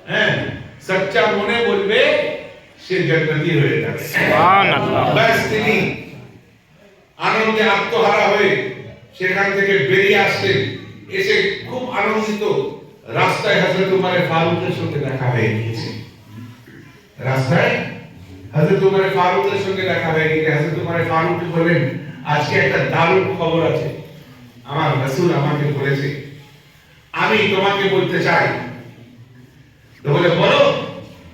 A: হ্যাঁ, সচ্চা মনে বলবে, সে জান্নাতি হয়ে যাবে।
B: সুবহানাল্লাহ।
A: বাস তিনি আনন্দে আত্মহারা হয়ে সেখান থেকে বেরিয়ে আসলেন, এসে খুব আনন্দিত। রাস্তায় হযরত উমর ফারুকের সঙ্গে দেখা হয়ে গিয়েছে, রাস্তায় হযরত উমর ফারুকের সঙ্গে দেখা হয়ে গিয়েছে। হযরত উমর ফারুক বলেন আজকে একটা দারুণ খবর আছে, আমার রাসূল আমাকে বলেছে, আমি তোমাকে বলতে চাই। তো বলে বলো।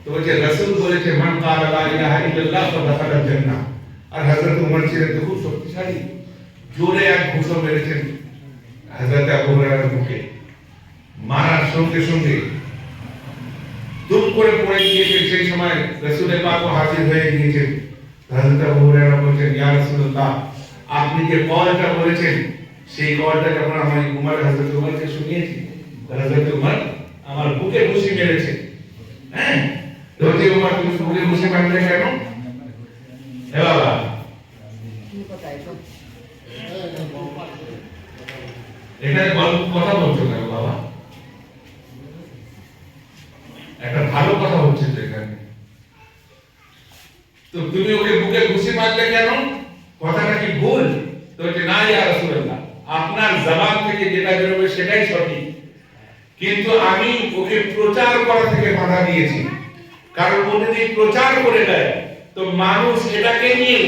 A: তো বলছে রাসূল বলেছে মান ক্বালা লা ইলাহা ইল্লাল্লাহ ফাদাখালাল জান্নাহ। আর হযরত উমর ছিলেন তো খুব শক্তিশালী, জোরে এক ঘুষো মেরেছেন হযরত আবু হুরায়রার মুখে, মারার সঙ্গে সঙ্গে দুম করে পড়ে গিয়েছেন। সেই সময় রাসূলের পাকও হাজির হয়ে গিয়েছেন। হযরত আবু হুরায়রা বলেছেন ইয়া রাসূলুল্লাহ আপনি যে কলটা বলেছেন, সেই কলটা যখন আমি হযরত উমরকে শুনিয়েছি, হযরত উমর আমার বুকে ঘুষি মেরেছে। হ্যাঁ, তো যে উমর তুমি বুকে ঘুষি মারলে কেন? এ বাবা এখানে কথা বলছো কেন বাবা? একটা ভালো কথা হচ্ছে তো এখানে, তো তুমি ওকে বুকে ঘুষি মারলে কেন? কথাটা কি ভুল? তো না ইয়া রাসূলুল্লাহ আপনার জবান থেকে যেটা বেরোবে সেটাই সঠিক, কিন্তু আমি ওকে প্রচার করা থেকে বাধা দিয়েছি। কারণ ও যদি প্রচার করে দেয় তো মানুষ এটাকে নিয়ে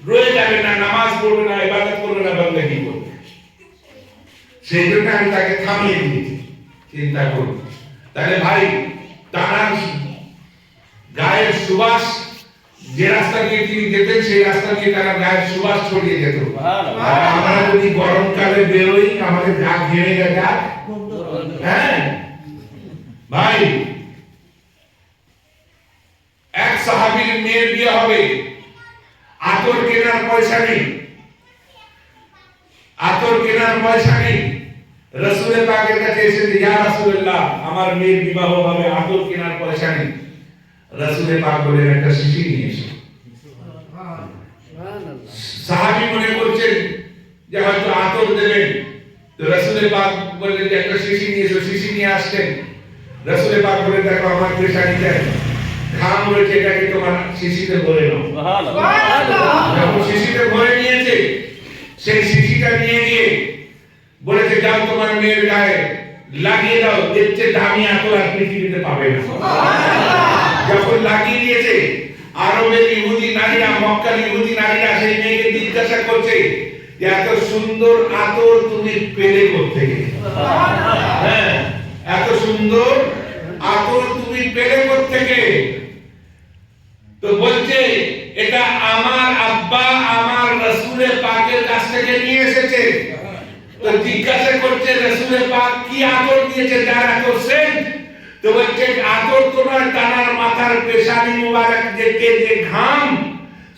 A: রয়ে যাবে না, নামাজ পড়বে না, ইবাদত করবে না, বন্দেগী করবে। সেই জন্য আমি তাকে থামিয়ে দিয়েছি। চিন্তা করুন তাহলে ভাই, তার গায়ের সুবাস যে রাস্তা দিয়ে তিনি যেতেন সেই রাস্তা দিয়ে তারা গায়ের সুবাস ছড়িয়ে যেত। আর আমরা যদি গরমকালে বেরোই আমাদের গা ঘেমে যায়। হ্যাঁ ভাই, এক সাহাবীর মেয়ের বিয়ে হবে, আতর কেনার পয়সা নেই, আতর কেনার পয়সা নেই। রাসূলের পাকের কাছে এসে ইয়া রাসূলুল্লাহ, আমার মেয়ের বিবাহ হবে, আতর কেনার পয়সা নেই। রাসূলের পাক বলেন একটা শিশি নিয়ে এসো। সাহাবী মনে করছেন যে হয়তো আতর দেবেন, তো রাসূলের পাক বললেন যে একটা শিশি নিয়ে এসো। শিশি নিয়ে আসলেন। রাসূলের পাক বলেন দেখো আমার পেশানিতে ঘাম রয়েছে, এটাকে তোমার শিশিতে ভরে নাও। যখন শিশিতে ভরে নিয়েছে, সেই শিশিটা নিয়ে গিয়ে বলেছে যাও তোমার মেয়ের গায়ে লাগিয়ে দাও, এর চেয়ে দামি আতর আর পৃথিবীতে পাবে না। যখন লাগিয়ে দিয়েছে, আরবের ইহুদি নারীরা, মক্কার ইহুদি নারীরা সেই মেয়েকে জিজ্ঞাসা করছে যে এত সুন্দর আতর তুমি পেলে কোত্থেকে? হ্যাঁ, এত সুন্দর আতর তুমি পেলে কোত্থেকে? তো বলছে এটা আমার আব্বা আমার রাসূলের পাকের কাছ থেকে নিয়ে এসেছে। তো জিজ্ঞাসা করছে রাসূলের পাক কি আতর দিয়েছে যার এত সেন্ট? তো বলছে আতর তো নয়, তানার মাথার পেশানি মুবারক থেকে যে ঘাম,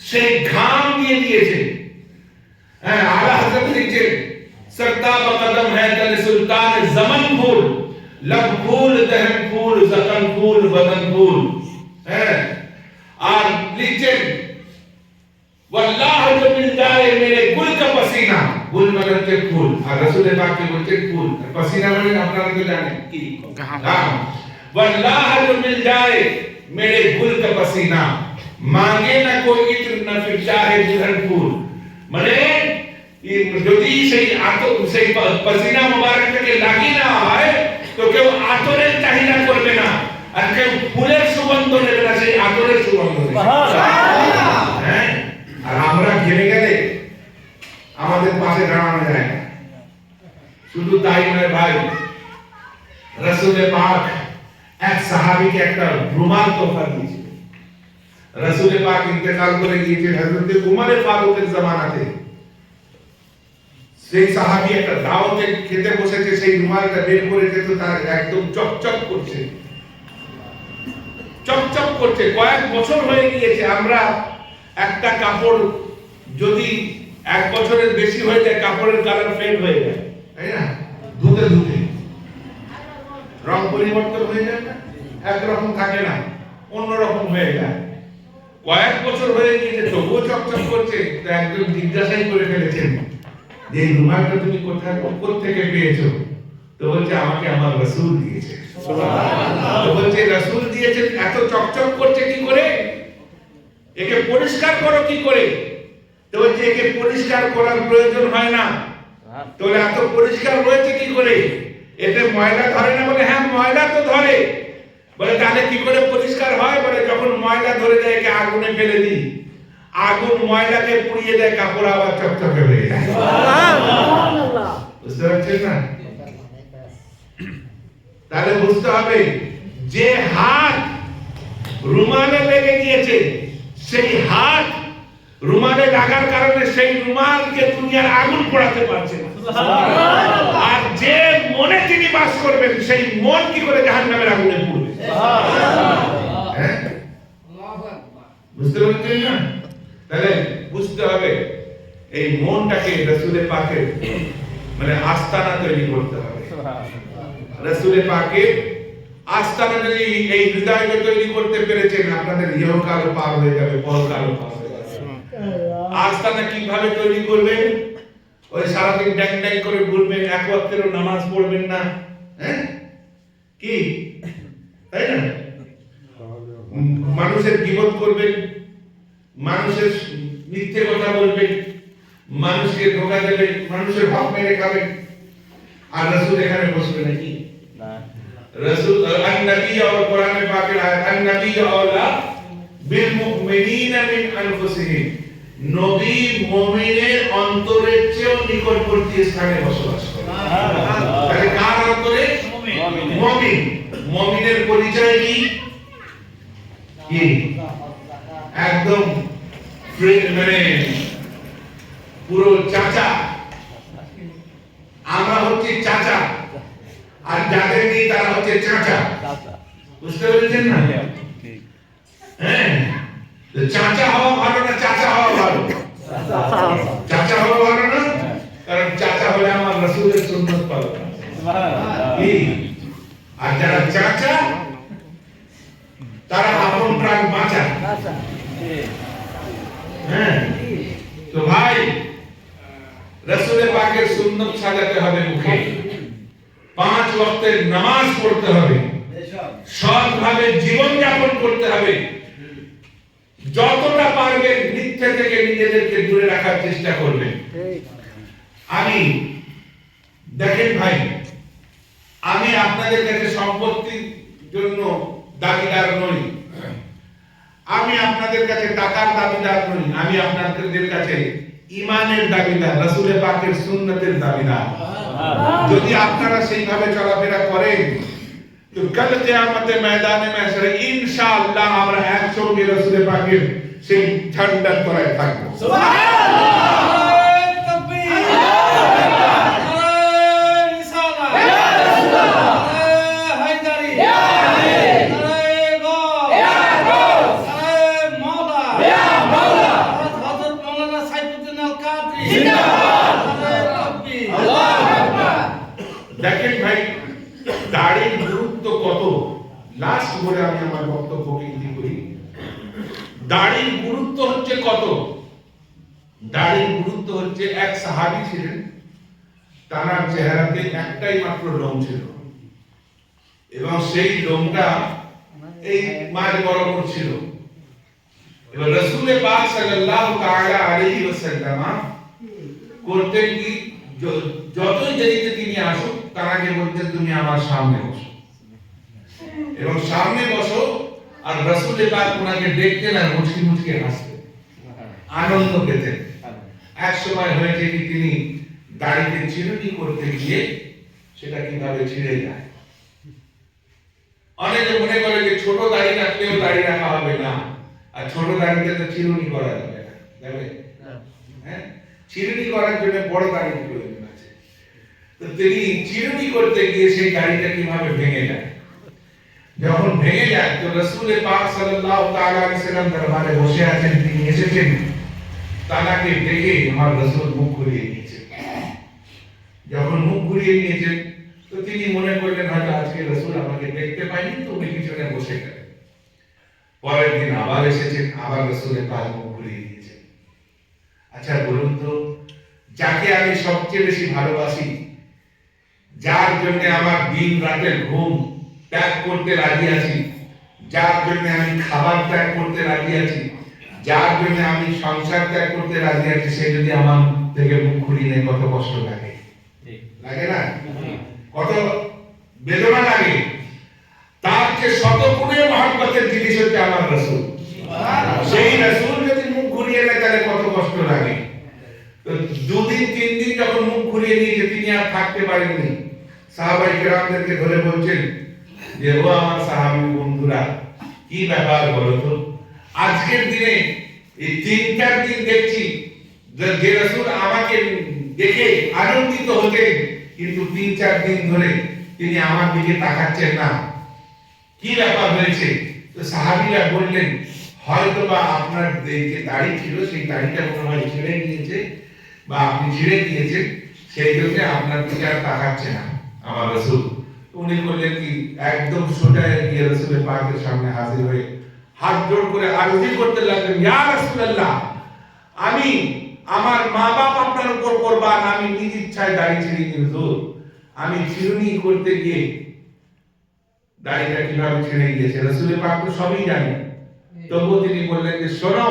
A: সেই ঘাম দিয়ে দিয়েছে। হ্যাঁ, আলা হযরত লিখছে সরতাব কদম হ্যায় তলে সুলতান জমান ফুল, লব ফুল দহন ফুল জতন ফুল বদন ফুল। হ্যাঁ, আর লিখছেন वल्लाह जो मिल जाए मेरे गुल का पसीना, गुल মানে হচ্ছে ফুল, আর রাসূলের পাক কি বলছেন ফুল, আর পসিনা মানে আপনারা তো জানেন কি ঘাম। वल्लाह जो मिल जाए मेरे गुल का पसीना, मांगे ना कोई इत्र न फिर चाहे जिधर फूल। মানে যদি সেই আতর সেই পসিনা মুবারককে লাগিয়ে না হয় তো কেউ আতরের চাহিদা করবে না, আর কেউ ফুলের সুগন্ধ নেবে না, সেই আতরের সুগন্ধ নেবে। হ্যাঁ, আর আমরা ঘেমে গেলে আমাদের পাশে দাঁড়ানো যায় না। শুধু তাই নয় ভাই, রাসূলের পাক এক সাহাবীকে একটা রুমাল তোহফা দিয়েছিল। রাসূলের পাক ইন্তেকাল করে গিয়েছেন হযরত উমর ফারুকের জামানাতে। সেই সাহাবী একটা দাওয়াতে খেতে বসেছে, সেই রুমালটা বের করে যেত, তার একদম চকচক করছে, চকচক করছে। কয়েক বছর হয়ে গিয়েছে, আমরা একটা কাপড় যদি এক বছরের বেশি হয়ে যায় কাপড়ের কালার ফেড হয়ে যায়, তাই না? ধুতে ধুতে রং পরিবর্তন হয়ে যায় না, একরকম থাকে না, অন্যরকম হয়ে যায়। কয়েক বছর হয়ে গিয়েছে তবুও চকচক করছে। তো একজন জিজ্ঞাসাই করে ফেলেছেন যে এই রুমালটা তুমি কোত্থেকে পেয়েছো? তো বলছে আমাকে আমার রাসূল দিয়েছে। সুবহানাল্লাহ। তো বলছে রাসূল দিয়েছেন, এত চকচক করছে কি করে? একে পরিষ্কার করো কি করে? তো বলছে একে পরিষ্কার করার প্রয়োজন হয় না। তো এত পরিষ্কার হয়েছে কি করে? এতে ময়লা ধরে না? বলে হ্যাঁ ময়লা তো ধরে। বলে তাহলে কি করে পরিষ্কার হয়? বলে যখন ময়লা ধরে যায় একে আগুনে ফেলে দিই, আগুন ময়লাকে পুড়িয়ে দেয়, কাপড় আবার চকচকে হয়ে যায়। সুবহানাল্লাহ। বুঝতে পারছেন না? তাহলে বুঝতে হবে যে হাত রুমালে লেগে গিয়েছে, সেই হাত রুমালে লাগার কারণে সেই রুমালকে দুনিয়ার আগুন পোড়াতে পারছে না। আর যে মনে তিনি বাস করবেন সেই মন কি করে জাহান্নামের আগুনে পুড়বে? হ্যাঁ, বুঝতে পারছেন না? তাহলে বুঝতে হবে এই মনটাকে রাসূলের পাকের মানে আস্তানা তৈরি করতে হবে। রাসূলের পাকের আস্তানা যদি এই হৃদয়কে তৈরি করতে পেরেছেন, আপনাদের ইহকাল পার হয়ে যাবে, পরকাল পার হয়ে যাবে। আস্তানা কিভাবে তৈরি করবেন? ওই সারাদিন ড্যাং ড্যাং করে ঘুরবেন, এক ওয়াক্তেরও নামাজ পড়বেন না, হ্যাঁ কি তাই না? মানুষের গীবত করবেন, মানুষের মিথ্যে কথা বলবেন, মানুষকে ধোঁকা দেবে, মানুষের হক মেরে খাবে। আর রাসূল এখানে বসবে নাকি?
C: না।
A: রাসূল আন-নবী और कुरान পাকের আয়াত আন-নবী আওলা বিল মুমিনিনা মিন আনফুসিহিম, নবী মুমিনের অন্তরের চেয়েও নিকটবর্তী স্থানে বসবাস করে। তাহলে কার অন্তরে? মুমিন। মুমিনের পরিচয় কি? কি? একদম মানে পুরো চাচা। আমরা হচ্ছে চাচা, আর যাদের নেই তারা হচ্ছে চাচা। বুঝতে পেরেছেন না?
C: ঠিক।
A: হ্যাঁ, তো চাচা হওয়া ভালো না চাচা হওয়া ভালো? চাচা হওয়া ভালো না? কারণ চাচা হলে আমার রাসূলের সুন্নাত পালন কি। আর যারা চাচা তারা আপন প্রাণ বাঁচা। হ্যাঁ, তো ভাই রাসূলের পাকের সুন্নাত সাজাতে হবে মুখে, 5 ওয়াক্তের নামাজ পড়তে হবে, সৎভাবে জীবন যাপন করতে হবে, যতটা পারবেন মিথ্যা থেকে নিজেদেরকে দূরে রাখার চেষ্টা করবেন। আমি দেখেন ভাই, আমি আপনাদের কাছে সম্পত্তির জন্য দাবিদার নই, আমি আপনাদের কাছে টাকার দাবিদার নই, আমি আপনাদের কাছে ঈমানের দাবিদার, রাসূলের পাকের সুন্নাতের দাবিদার। যদি আপনারা সেইভাবে চলাফেরা করেন তো কাল কিয়ামতের ময়দানে মাশরে ইনশাআল্লাহ আমরা একসঙ্গে রাসূলের পাকের সেই ঝান্ডার তলায় থাকব। দেখেন ভাই, দাড়ির গুরুত্ব কত। লাস্ট বলে আমি আমার বক্তব্যকে ইতি করি। দাড়ির গুরুত্ব হচ্ছে কত। দাড়ির গুরুত্ব হচ্ছে, এক সাহাবী ছিলেন, তার চেহারাতে একটাই মাত্র লোম ছিল এবং সেই লোমটা এই মাঝ বরাবর ছিল। এবার রাসূল পাক সাল্লাল্লাহু তাআলা আলাইহি ওয়াসাল্লাম করতেন কি, যতই দেরিতে তিনি আসুক তার আগে বলতেন তুমি আমার সামনে বসো, এবং সামনে বসো, আর রাসূল পাক ওনাকে দেখতেন আর মুচকি মুচকি হাসতেন, আনন্দ পেতেন। এক সময় হয়েছে কি, তিনি দাড়িতে চিরুনি করতে গিয়ে সেটা কিভাবে ছিঁড়ে যায়। অনেকে মনে করে যে ছোট দাড়ি রাখলেও দাড়ি রাখা হবে না, আর ছোট দাড়িতে তো চিরুনি করা যাবে না, যাবে? হ্যাঁ, চিরুনি করার জন্য বড় দাড়ির প্রয়োজন আছে। তো তিনি চিরুনি করতে গিয়ে সেই দাড়িটা কিভাবে ভেঙে যায়। যখন ভেঙে যায় তো রাসূল পাক সাল্লাল্লাহু তাআলা আলাইহি সাল্লাম দরবারে বসে আছেন, তিনি এসেছেন, তাকে দেখে আমার রাসূল মুখ ঘুরিয়ে নিয়েছেন। যখন মুখ ঘুরিয়ে নিয়েছেন তো তিনি মনে করলেন হয়তো আজকে রাসূল আমাকে দেখতে পায়নি, তো উনি পিছনে বসে গেলেন। পরের দিন আবার এসেছেন, আবার রাসূলের পাক মুখ ঘুরিয়ে নিয়েছেন। আচ্ছা বলুন তো, যাকে আমি সবচেয়ে বেশি ভালোবাসি, যার জন্য আমার দিন রাতের ঘুম ত্যাগ করতে রাজি আছি, যার জন্য আমি খাবার ত্যাগ করতে রাজি আছি, যার জন্য আমি সংসার ত্যাগ করতে রাজি আছি, সে যদি আমার থেকে মুখ ঘুরিয়ে নেয় কত কষ্ট লাগে, লাগে না? কত বেদনা লাগে। তার যে শতগুণে মহব্বতের জিনিস হচ্ছে আমার রাসূল। সেই রাসূল যদি মুখ ঘুরিয়ে নেয় তাহলে কত কষ্ট লাগে। তো 2 দিন 3 দিন যখন মুখ ঘুরিয়ে নিয়ে তিনি আর থাকতে পারেননি, সাহাবায়ে কেরামদেরকে ধরে বলছেন যে ও আমার সাহাবী বন্ধুরা, কি ব্যাপার বলো তো, আজকের দিনে এই 3-4 দিন দেখছি যে রাসূল আমাকে দেখে আনন্দিত হতেন, কিন্তু 3-4 দিন ধরে তিনি আমার দিকে তাকাচ্ছেন না, কি ব্যাপার হয়েছে? তো সাহাবীরা বললেন হয়তোবা আপনার যে দাড়ি ছিল সেই দাড়িটা মনে হয় ছেড়ে গিয়েছে বা আপনি ছেড়ে দিয়েছেন, সেই জন্য আপনার দিকে আর তাকাচ্ছে না আমার রাসূল। উনি বললেন কি, একদম সোজা গিয়ে রাসূলের পাকের সামনে হাজির হয়ে হাত জোড় করে আরজি করতে লাগলেন, ইয়া রাসূলুল্লাহ, আমি আমার মা বাপ আপনার উপর কুরবান, আমি নিজ ইচ্ছায় দাড়ি ছেড়ে দিয়েছি হুজুর, আমি চিরুনি করতে গিয়ে দাড়িটা কিভাবে ছেড়ে গিয়েছে রাসূলের পাক তো সবই জানেন। তবুও তিনি বললেন যে শোনো,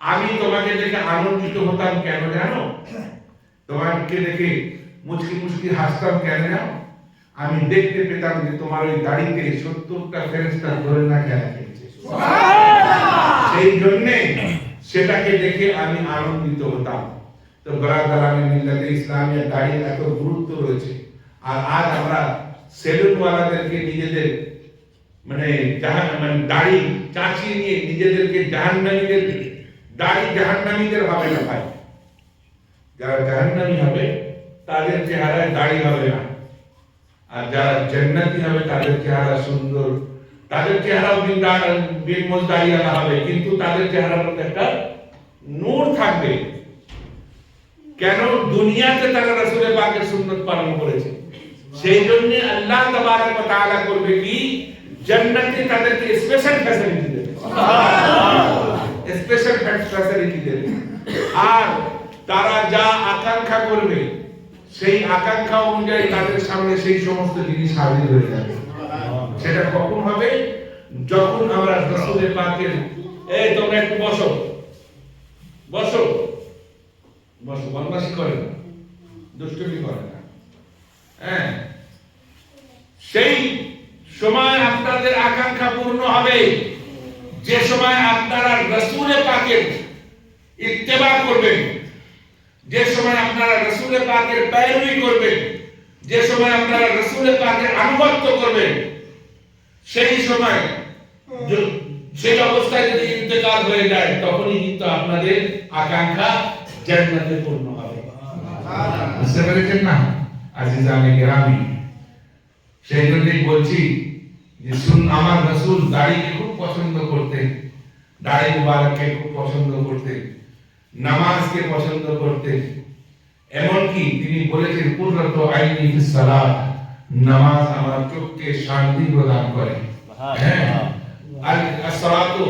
A: আমি তোমাকে দেখে আনন্দিত হতাম কেন জানো? তোমাকে দেখে মুচকি মুচকি হাসতাম কেন জানো? আমি দেখতে পেতাম যে তোমার ওই দাড়িতে 70টা ফেরেশতা ধরে না কেন খেলছে। সেই জন্য সেটাকে দেখে আমি আনন্দিত হতাম। তো ব্রাদার, আমি মিল্লাতে ইসলামিয়া দাড়ি এত গুরুত্ব রয়েছে, আর আজ আমরা সেলুনওয়ালাদেরকে নিজেদের মানে দাড়ি চাচিয়ে নিয়ে নিজেদেরকে জাহান্নামীদের দাড়ি জাহান্নামীদের হবে না ভাই। যারা জাহান্নামী হবে তাদের চেহারায় দাড়ি হবে না, আর যারা জান্নাতি হবে তাদের চেহারা সুন্দর, তাদের চেহারাও বিনমোজ দাড়িওয়ালা হবে, কিন্তু তাদের চেহারার মধ্যে একটা নূর থাকবে। কেন? দুনিয়াতে তারা রাসূলের পাকের সুন্নাত পালন করেছে। সেই জন্য আল্লাহ তাবারক ওয়া তাআলা করবে কি, জান্নাতে তাদেরকে স্পেশাল ফ্যাসিলিটি দেবে, স্পেশাল ফ্যাসিলিটি দেবে। আর তারা যা আকাঙ্ক্ষা করবে সেই আকাঙ্ক্ষা অনুযায়ী তাদের সামনে সেই সমস্ত জিনিস হাজির হয়ে যাবে। সেটা কখন হবে? যখন আমরা রাসূলের পাকের এই তোমরা একটু বসো বসো বসো, বদমাশি করে না, দুষ্টুমি করে না। হ্যাঁ, সেই সময় আপনাদের আকাঙ্ক্ষা পূর্ণ হবে যে সময় আপনারা রাসূলের পাকের ইত্তেবা করবেন, যে সময় আপনারা রাসূলের পাকের পেরোই করবেন, যে সময় আপনারা রাসূলের পাকের আনুগত্য করবেন। সেই সময় সেই অবস্থায় যদি ইন্তেকাল হয়ে যায় তখনই কিন্তু আপনাদের আকাঙ্ক্ষা জান্নাতে পূর্ণ হবে। বুঝতে পেরেছেন না আজিজানে কেরামি? সেই জন্যই বলছি যে আমার রাসূল দাড়িকে খুব পছন্দ করতেন, দাড়ি মুবারককে খুব পছন্দ করতেন, নামাজকে পছন্দ করতেন। এমনকি তিনি বলেছেন কুররাতু আইনি ফিস সালাত, নামাজ আমার চোখকে শান্তি প্রদান করে। হ্যাঁ, as-salatu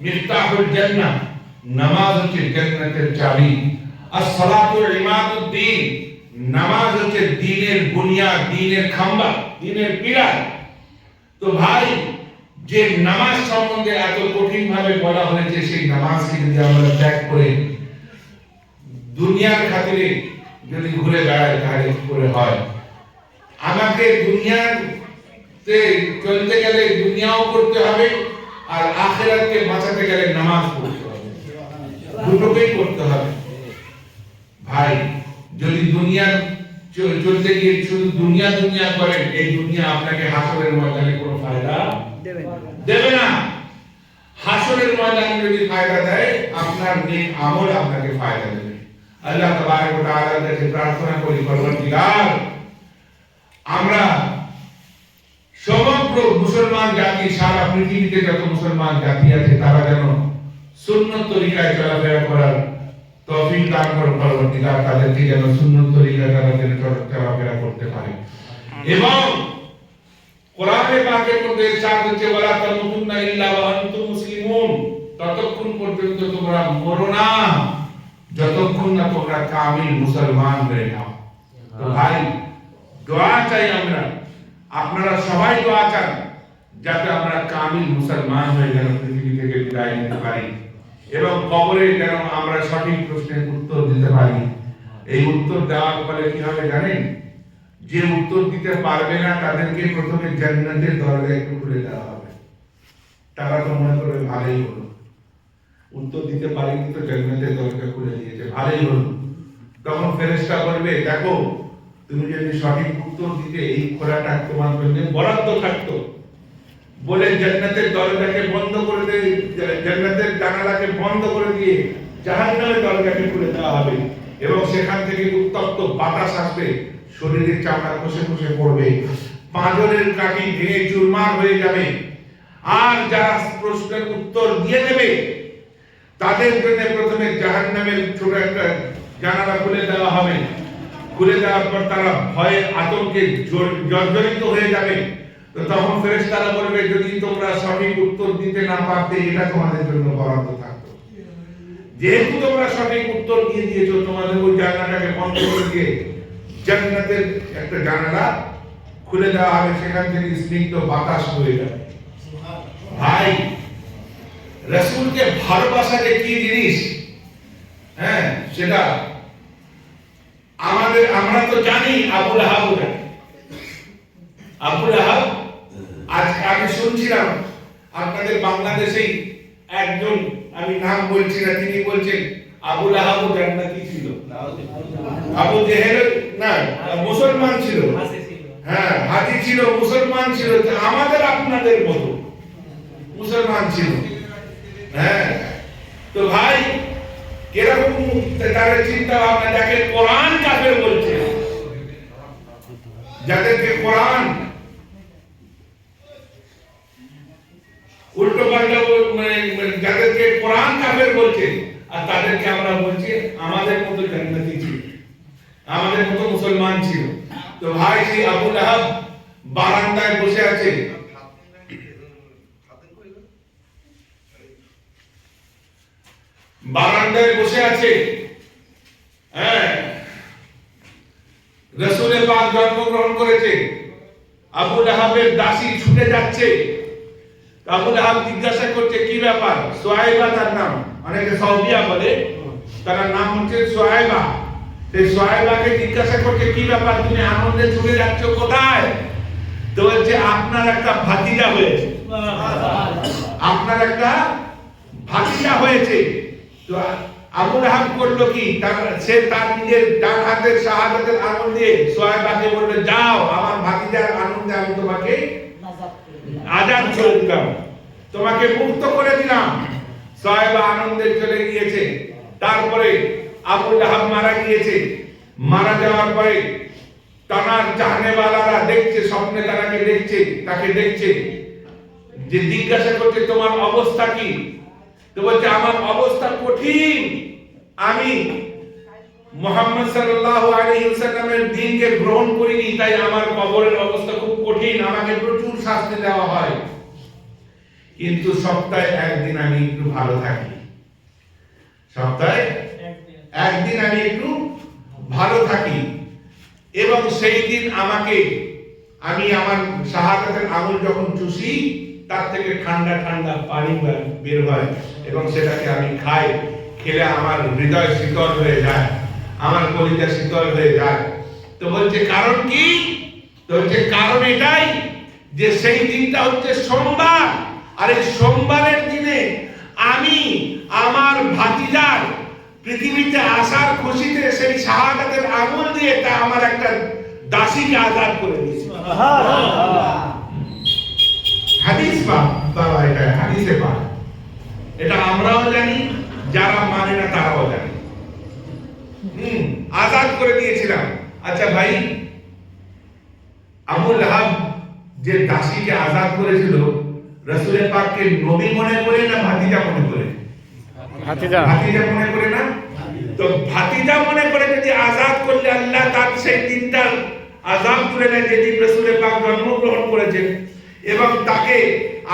A: মিফতাহুল জান্নাহ, নামাজ হচ্ছে জান্নাতের চাবি। as-salatu ইমাদুদ্দিন, নামাজ হচ্ছে দ্বীনের বুনিয়াদ, দ্বীনের খাম্বা, দ্বীনের পিলার। তো ভাই, যে নামাজ সম্বন্ধে এত কঠিন ভাবে বলা হয়েছে, সেই নামাজকে যদি আমরা ত্যাগ করে দুনিয়ার খাতিরে যদি ঘুরে বেড়াই তাহলে কি করে হয়? আমাকে দুনিয়াতে চলতে গেলে দুনিয়াও করতে হবে, আর আখিরাতকে বাঁচাতে গেলে নামাজ পড়তে হবে, দুটোকেই করতে হবে। ভাই, যদি দুনিয়ার চলতে গিয়ে শুধু দুনিয়া দুনিয়া করেন, এই দুনিয়া আপনাকে হাসরের ময়দানে কোনো ফায়দা দেবে না। হাসরের ময়দানে যদি ফায়দা দেয়, আপনার নেক আমল আপনাকে ফায়দা দেবে। আল্লাহ তাবারক ওয়া তাআলার কাছে প্রার্থনা করি, পরবর্তীকার আমরা সমগ্র মুসলমান জাতি, সারা পৃথিবীতে যত মুসলমান জাতি আছে, তারা যেন সুন্নত তরিকায় চলাফেরা করার তৌফিক দান করুন। পরবর্তীকার তাদেরকে যেন সুন্নত তরিকায় তারা যেন চলাফেরা করতে পারে। এবং কোরআনে পাকের মধ্যে ইরশাদ হচ্ছে, ওয়ালা তামুতুন্না ইল্লা ওয়া আনতুম মুসলিমুন, ততক্ষণ পর্যন্ত তোমরা মরো না যতক্ষণ না তোমরা কামিল মুসলমান হয়ে যাও। তো ভাই, দোয়া চাই আমরা, আপনারা সবাই দোয়া চান যাতে আমরা কামিল মুসলমান হয়ে যেন পৃথিবী থেকে বিদায় নিতে পারি, এবং কবরে যেন আমরা সঠিক প্রশ্নের উত্তর দিতে পারি। এই উত্তর দেওয়ার ফলে কি হবে জানেন? যে উত্তর দিতে পারবে না তাদেরকে প্রথমে জান্নাতের দরজা একটু খুলে দেওয়া হবে। তারা তো মনে করবে ভালোই হলো, উত্তর দিতে পারেনি তো জান্নাতের দরজা খুলে দিয়েছে, ভালোই হলো। তখন ফেরেশতা বলবে, দেখো তুমি যদি সঠিক উত্তর দিতে এই খোলাটা তোমার জন্য বরাদ্দ থাকতো, বলে জান্নাতের দরজাকে বন্ধ করে দিয়ে, জান্নাতের জানালাকে বন্ধ করে দিয়ে জাহান্নামের দরজাকে খুলে দেওয়া হবে, এবং সেখান থেকে উত্তপ্ত বাতাস আসবে, শরীরের চামড়া খসে খসে পড়বে, পাঁজরের কাঠি ভেঙে চুরমার হয়ে যাবে। আর যারা প্রশ্নের উত্তর দিয়ে দেবে তাদের জন্য প্রথমে জাহান্নামের ছোট একটা জানালা খুলে দেওয়া হবে। খুলে দেওয়ার পর তারা ভয়ে আতঙ্কে জর্জরিত হয়ে যাবে। তো তখন ফেরেশতারা বলবে, যদি তোমরা সঠিক উত্তর দিতে না পারতে, এটা তোমাদের জন্য বরাদ্দ থাকতো। যেহেতু তোমরা সঠিক উত্তর দিয়ে দিয়েছো, তোমাদের ওই জানালাটাকে বন্ধ করে দিয়ে জান্নাতের একটা জানালা খুলে দেওয়া হবে, সেখান থেকে স্নিগ্ধ বাতাস বয়ে যাবে। ভাই, রাসূলকে ভালোবাসা যে কি জিনিস, হ্যাঁ, সেটা আমরা তো জানি। আবু লাহাব জানি। আবু লাহাব, আজকে আমি শুনছিলাম আপনাদের বাংলাদেশেই একজন, আমি নাম বলছি না, তিনি বলছেন আবু লাহাব জান্নাতি ছিল। আবু জেহেল না, মুসলমান ছিল, হ্যাঁ, হাজি ছিল, মুসলমান ছিল, আমাদের আপনাদের মতো মুসলমান ছিল। হ্যাঁ, তো ভাই কিরকম তার চিন্তা ভাবনা, যাকে কোরআন কাফের বলছে, যাদেরকে কোরআন উল্টো পাল্টা যাদেরকে কোরআন কাফের বলছে, আর তাদেরকে আমরা বলছি আমাদের মতো জান্নাতি ছিল, আমাদের মতো মুসলমান ছিল। তো ভাই সেই আবু লাহাব বারান্দায় বসে আছে, বারান্দায় বসে আছে, হ্যাঁ, রাসূল পাক জন্মগ্রহণ করেছে। আবু লাহাবের দাসী ছুটে যাচ্ছে। আবু লাহাব জিজ্ঞাসা করছে কি ব্যাপার? সুহাইবা তার নাম, অনেকে সাউদিয়া বলে, তার নাম হচ্ছে সুহাইবা। সেই সুহাইবাকে জিজ্ঞাসা করছে কি ব্যাপার, তুমি আনন্দে ছুটে যাচ্ছ কোথায়? তো বলছে আপনার একটা ভাতিজা হয়েছে, আপনার একটা ভাতিজা হয়েছে। তো আবু লাহাব করলো কি, সে তার নিজের ডান হাতের শাহাদাতের আঙুল দিয়ে সুহাইবাকে বলল, যাও আমার ভাতিজার আনন্দে আমি তোমাকে আজাদ করে দিলাম, তোমাকে মুক্ত করে দিলাম। সুহাইবা আনন্দে চলে গিয়েছে। তারপরে আবু লাহাব মারা গিয়েছে। মারা যাওয়ার পরে তানার চাহনেওয়ালারা দেখছে, স্বপ্নে তাকে দেখছে, যে জিজ্ঞাসা করছে তোমার অবস্থা কি? তো বলছে আমার অবস্থা কঠিন, আমি মুহাম্মদ সাল্লাল্লাহু আলাইহি ওয়াসাল্লামের দ্বীনকে গ্রহণ করিনি, তাই আমার কবরের অবস্থা খুব কঠিন, আমাকে প্রচুর শাস্তি দেওয়া হয়, কিন্তু সপ্তাহে একদিন আমি একটু ভালো থাকি, সপ্তাহে একদিন আমি একটু ভালো থাকি, এবং সেই দিন আমি আমার শাহাদাতের আঙুল যখন চুষি, তার থেকে ঠান্ডা ঠান্ডা পানি বের হয়, এবং সেটাকে আমি খাই, খেলে আমার হৃদয় শীতল হয়ে যায়, আমার কলিজা শীতল হয়ে যায়। তো বলছে কারণ কি? তো বলছে কারণ এটাই যে সেই দিনটা হচ্ছে সোমবার, আর এই সোমবারের দিনে আমি আমার ভাতিজার পৃথিবীতে আসার খুশিতে সেই শাহাদাতের আঙুল দিয়ে তা আমার একটা দাসীকে আজাদ করে দিয়েছে। হাদিস বাবা, এটা হাদিসে পাক, এটা আমরাও জানি, যারা মানে না তারাও জানে। আজাদ করে দিয়েছিলাম। আচ্ছা ভাই, আবু লাহাব যে দাসীকে আজাদ করেছিল, রাসূলের পাককে নবী মনে করে না ভাতিজা মনে করে? ভাতিজা মনে করে না? তো ভাতিজা মনে করে যদি আজাদ করলে আল্লাহ তার সেই দিনটা আজাদ করে নেয়, যেদিন রাসূলের পাক জন্মগ্রহণ করেছেন, এবং তাকে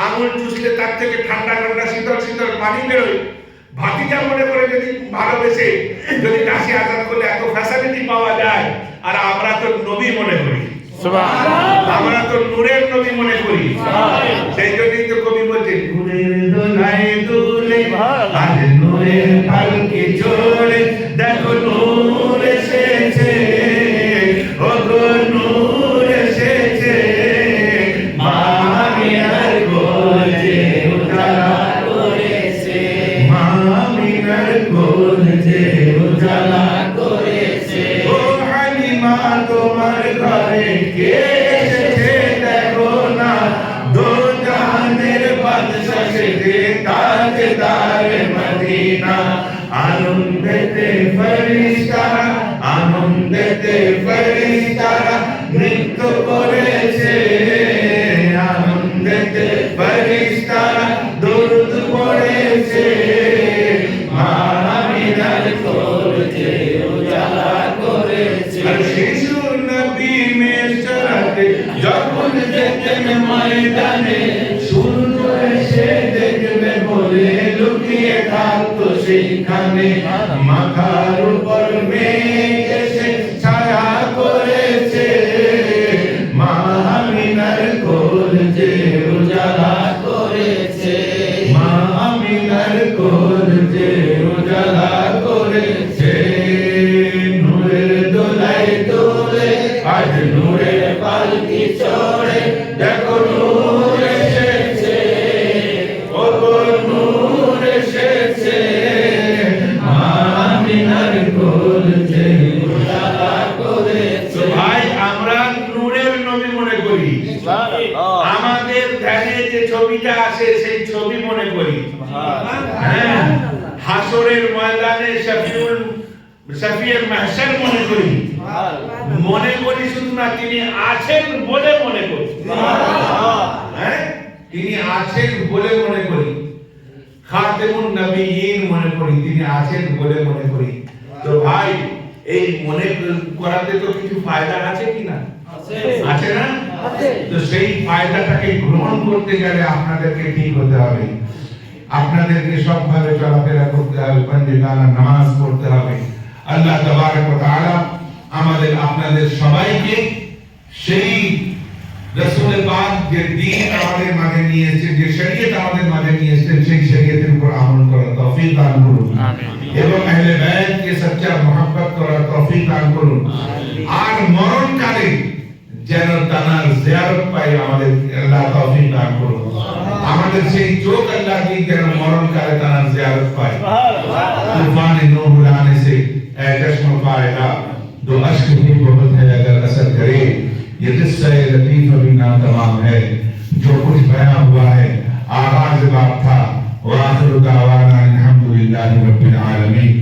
A: আঙুল চুষলে তার থেকে ঠান্ডা ঠান্ডা শীতল শীতল পানি বেরোয়, ভাতিজা মনে করে যদি ভালোবেসে যদি দাসী আজাদ করলে এত ফ্যাসিলিটি পাওয়া যায়, আর আমরা তো নবী মনে করি, আমরা তো নূরের নবী মনে করি। সেই জন্যই তো কবি বলছে, নূরের দোলায় দুলে আজ নূরের পালকি চড়ে দেখো নূর এসেছে, ও গো নূর এসেছে, মা আমিনার কোলে উজালা করেছে, মা আমিনার কোলে উজালা করেছে, ও হালিমা তোমার ঘরে কে এসেছে দেখো না, দো জাহানের বাদশা সেজে তাজদার মদিনা, আনন্দেতে ফেরেশতারা, আনন্দেতে ফেরেশতারা নৃত্য করেছে, আনন্দেতে ফেরেশতারা দরুদ পড়েছে, মা আমিনার কোলে উজালা করেছে। আর শিশু নবী মেশরাতে যখন যেতেন ময়দানে, সূর্য এসে দেখবে বলে লুকিয়ে থাকতো সেখানে, মাথার উপর মেঘ এসে ছায়া করেছে, মা আমিনার কোল যে উজালা করেছে, মা আমিনার আসে সেই ছবি মনে করি। হ্যাঁ, হাসরের ময়দানে শফিউল মাহশর মনে করি। মনে করি শুধু না, তিনি আছেন বলে মনে করি। হ্যাঁ, তিনি আছেন বলে মনে করি। খাতেমুন নবিয়্যিন মনে করি, তিনি আছেন বলে মনে করি। তো ভাই, এই মনে করাতে তো কিছু ফায়দা আছে কি না? আছে না? তো সেই ফায়দাটাকে গ্রহণ করতে গেলে আপনাদেরকে ঠিক হতে হবে, আপনাদেরকে সবভাবে চলাফেরা করতে হবে, পাঞ্জেগানা নামাজ পড়তে হবে। আল্লাহ তাবারক ওয়া তাআলা আমাদের আপনাদের সবাইকে সেই রাসূল পাক যে দ্বীন আমাদের মাঝে নিয়ে এসেছেন, যে শরীয়ত আমাদের মাঝে নিয়ে এসেছেন, সেই শরীয়তের উপর আমল করার তৌফিক দান করুন। এবং আহলে বাইতকে সচ্চা মহব্বত করার তৌফিক দান করুন। আর মরণকালে যেন তানার জিয়ারত পাই, আমাদের আল্লাহ তৌফিক দান করুন। আমাদের সেই চোখ আল্লাহ দিন যেন মরণকালে তানার জিয়ারত পাই। तूफान नूह आने से ऐ चश्म पाएगा, दो अश्क भी बहुत है अगर असर करे। ये किस्सा लतीफ अभी ना तमाम है, जो कुछ बयां हुआ है आगाज बात था। व आखिर दावाना अल्हम्दुलिल्लाहि रब्बिल आलमीन।